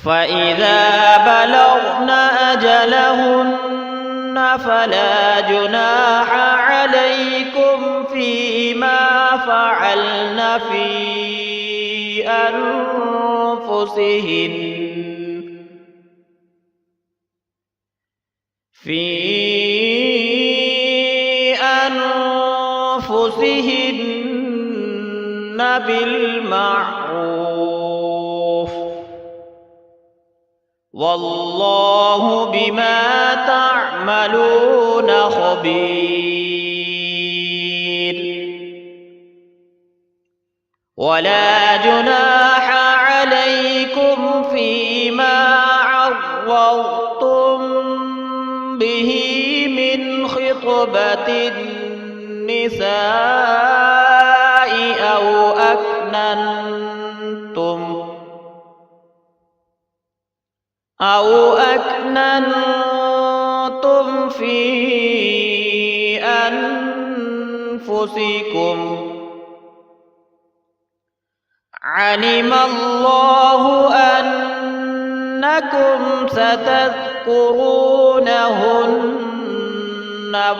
فإذا بلغن أجلهن فلا جناح عليكم فيما فعلن في أنفسهن بالمعروف، والله بما تعملون خبير. ولا جناح عليكم فيما عرضتم به من خطبة النساء أو أكننتم في أنفسكم، علم الله أنكم ستذكرونهن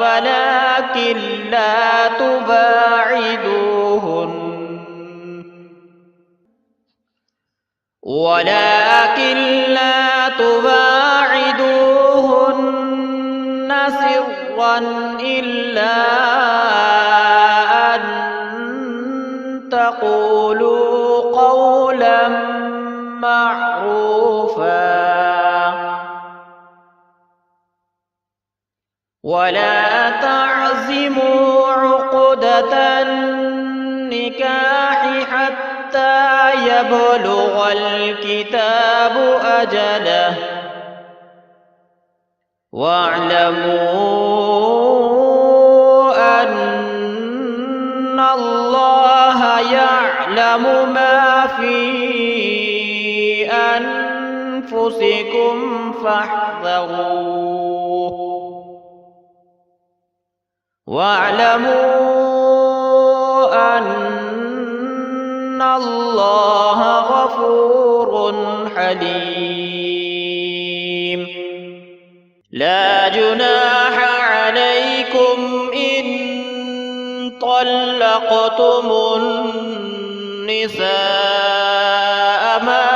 ولكن لا تباعدوهن سرا إلا أن تقولوا قولا معروفا، ولا تعزموا عقدة النكاح حتى يبلغ الكتاب أجله، واعلموا أن الله يعلم ما في أنفسكم فاحذروه، واعلموا أن الله غفور حليم. لا جناح عليكم إن طلقتم النساء ما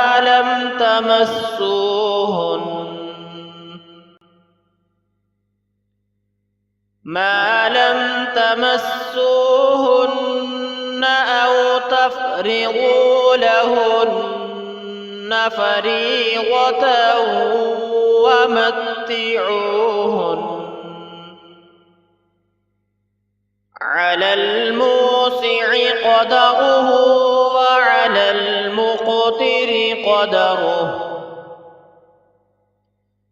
لم تمسوهن أو تفرضوا لهن فريضة ومتعوهن على الموسع قدره وعلى المقتر قدره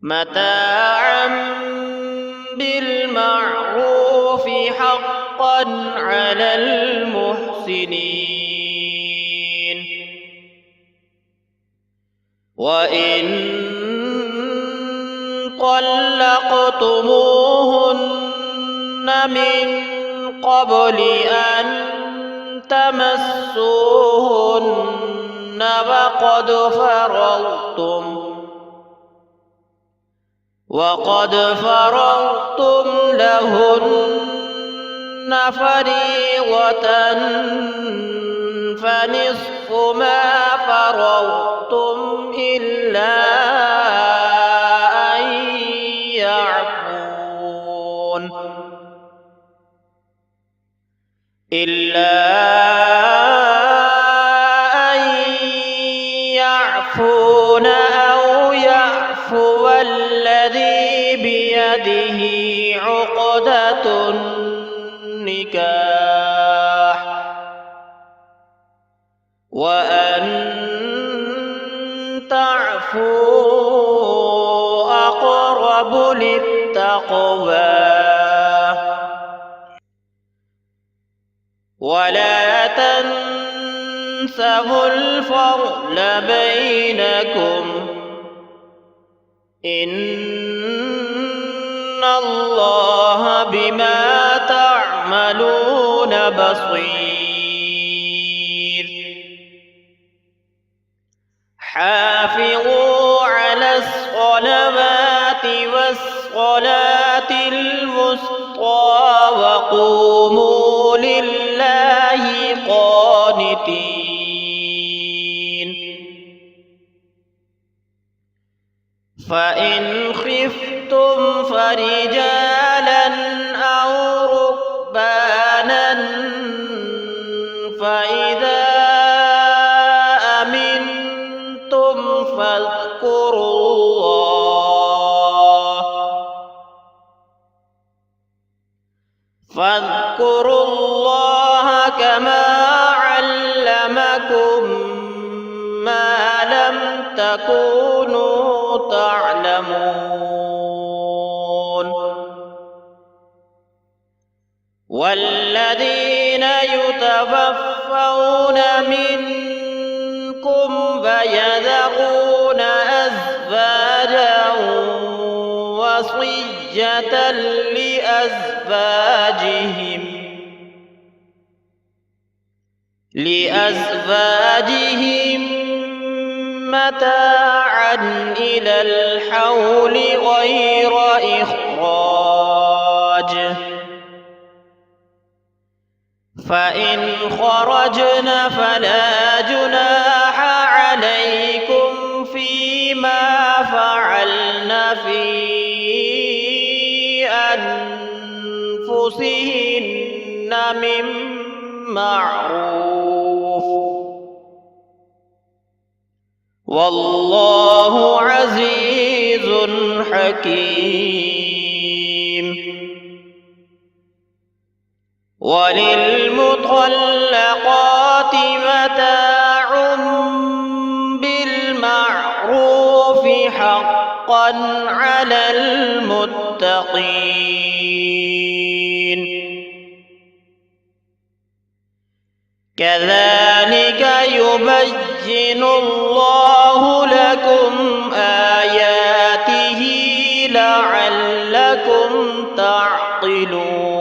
متاعا بالمعروف حقا على المحسنين. وإن طلقتموهن من قبل أن تمسوهن وقد فرضتم لهن فريضة فنصف ما فرضتم إلا أن يعفون أو يعفو الذي بيده عقدة النكاح وأن تعفوا أقرب للتقوى ولا تنسوا الفضل بينكم إن الله بما تعملون بصير حافظوا على الصلوات والصلاة الوسطى وقوموا لله قانتين فإن خفتم فرجالا أو ركبانا فإذا أمنتم فاذكروا الله كما علمكم ما لم تكونوا تعلمون والذين يتوفون منكم فيذرون أزواجا وصية لأزواجهم متاعا إلى الحول غير إخراج فإن خرجن فلا جناح عليكم فيما فعلن في أنفسهن من معروف والله عزيز حكيم وللمطلقات متاع بالمعروف حقا على المتقين كذلك يبين الله لكم آياته لعلكم تعقلون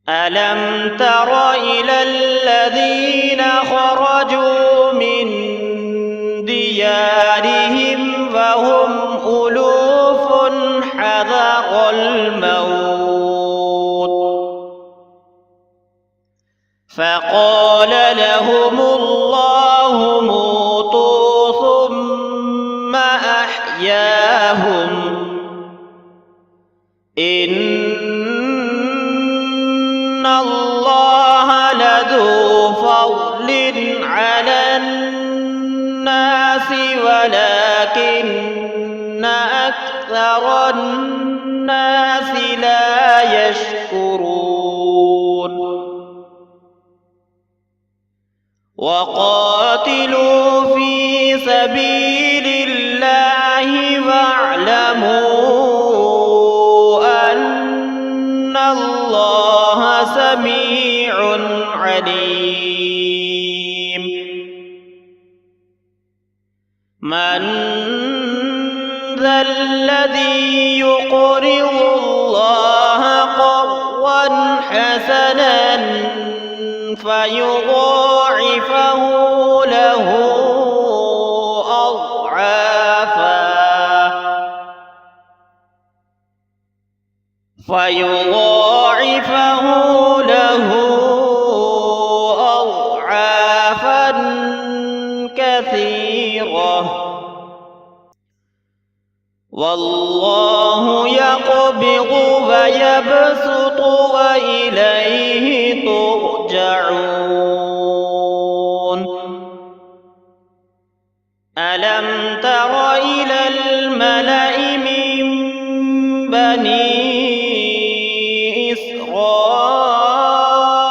ألم تر إلى الذين خرجوا من ديارهم فهم ألوف حذر الموت فقال لهم الله موتوا ثم أحياهم إن الله لذو فضل على الناس ولكن أكثر الناس لا يشكرون وقاتلوا في سبيل الله واعلموا أن الله سميع عليم من ذا الذي يقرض الله قرضا حسنا فيضاعفه له أضعافا كثيرة والله يقبض ويبسط وإليه ترجعون ألم تر إلى الملأ من بني إسرائيل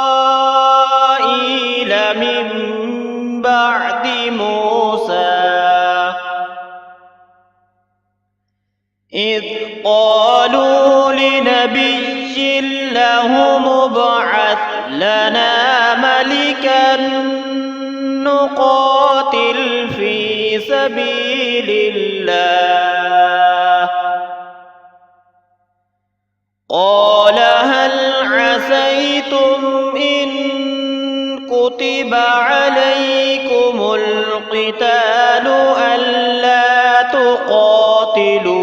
نبي لهم ابعث لنا ملكا نقاتل في سبيل الله قال هل عسيتم إن كتب عليكم القتال ألا تقاتلوا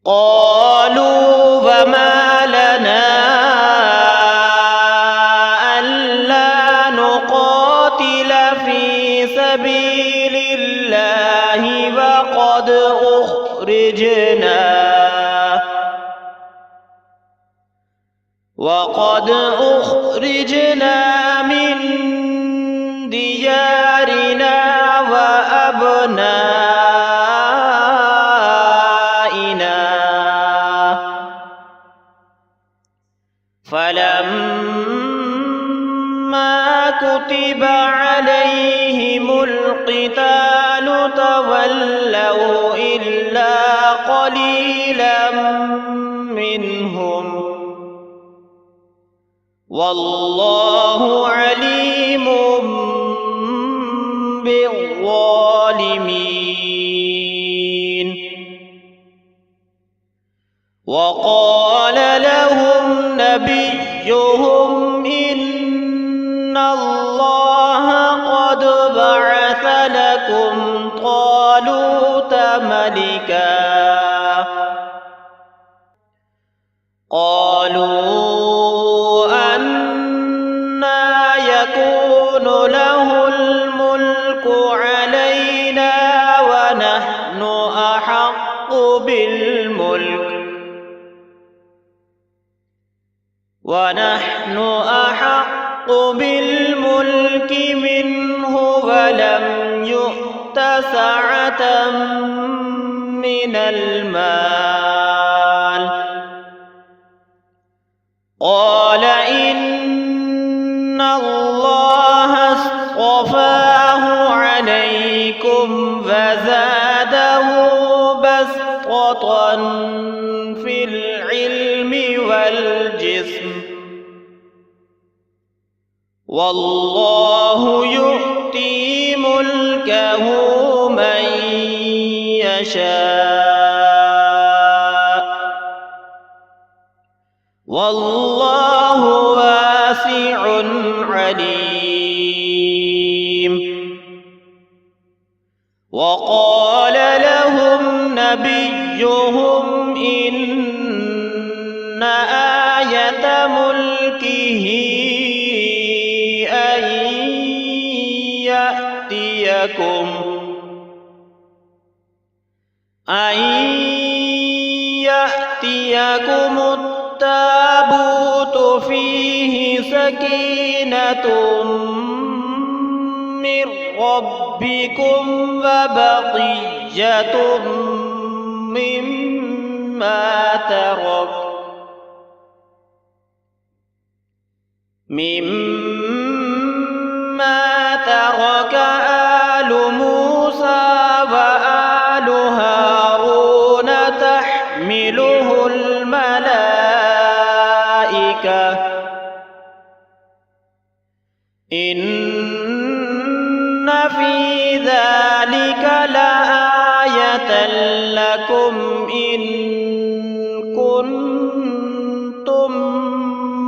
قالوا فما لنا ألا نقاتل في سبيل الله وقد أخرجنا من ديارنا وأبنائنا فلما كتب عليهم القتال تولوا إلا قليلا منهم والله عليم بالظالمين وقال لهم نبيهم إن الله قد بعث لكم طالوت ملكا قالوا أنى يكون له الملك علينا ونحن أحق بالملك منه ولم يؤت سعة من المال قال إن الله اصطفاه عليكم فزاده بسطة في العلم والجسم والله يؤتي ملكه من يشاء والله واسع عليم وقال لهم نبيهم إن آية ملكه أن يأتيكم التابوت فيه سكينة من ربكم وبقية مما ترك آل موسى وآل هارون تحمله الملائكة إن في ذلك لآية لكم إن كنتم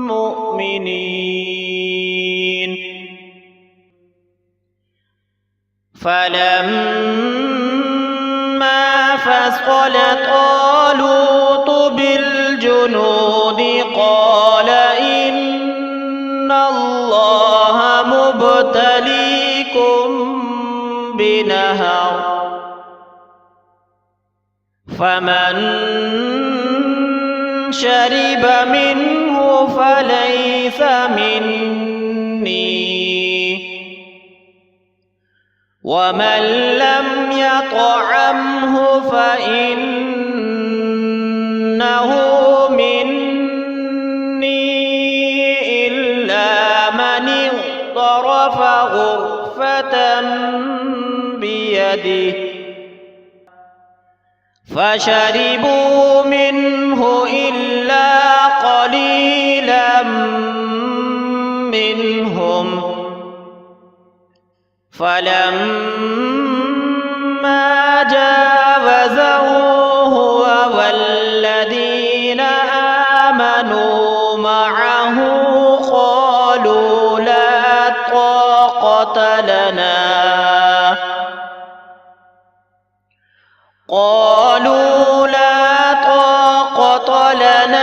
مؤمنين فلما فصل طالوت بالجنود قال إن الله مبتليكم بنهر فمن شرب منه فليس مني ومن لم يطعمه فإنه مني إلا من اغترف غرفة بيده فشربوا منه إلا قليلا منهم فلما جاوزه هو والذين آمنوا معه قالوا لا طاقة لنا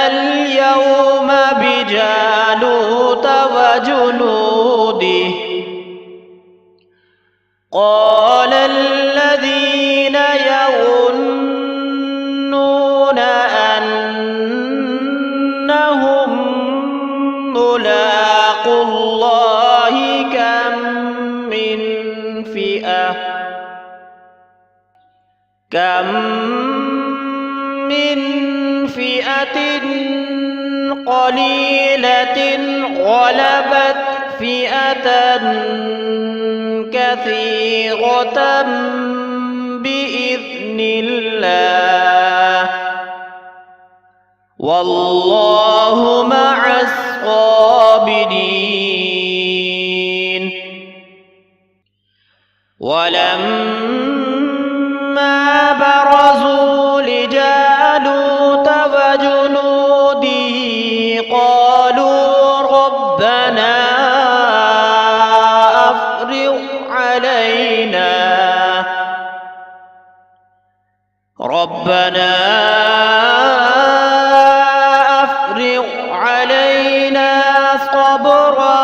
اليوم بجالوت وجنوده قال الذين يظنون أنهم ملاقو الله كم من فئة قليلة غلبت فئة كثيرة بإذن الله والله مع الصابرين. ولما برزوا لجالوت وجنوده قالوا ربنا أفرغ علينا صبرا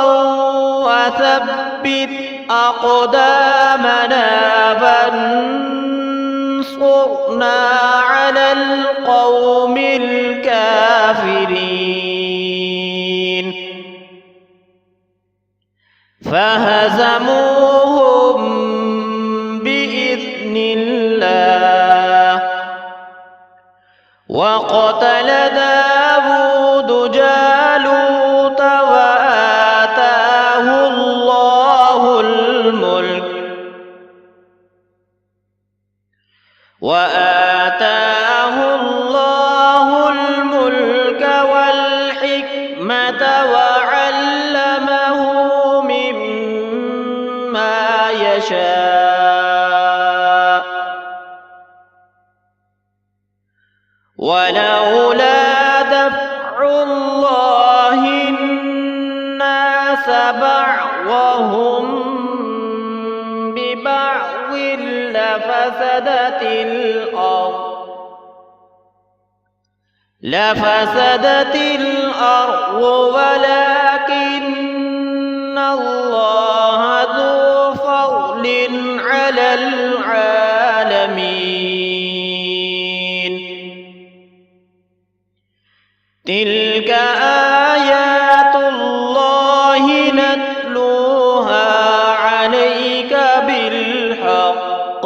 وثبت أقدامنا وانصرنا على القوم الكافرين. فهزموهم بإذن الله وقتل داود جالوت وآتاه الله الملك والحكمة وعلمه مما يشاء ولولا دفع الله الناس بعضهم ببعض لفسدت الأرض ولكن الله ذو فضل على العالمين. تلك آيات الله نتلوها عليك بالحق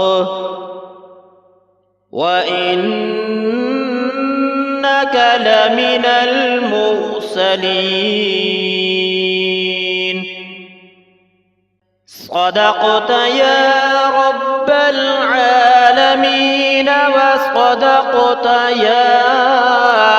وإنك لمن المرسلين. صدقت يا رب العالمين وصدقت يا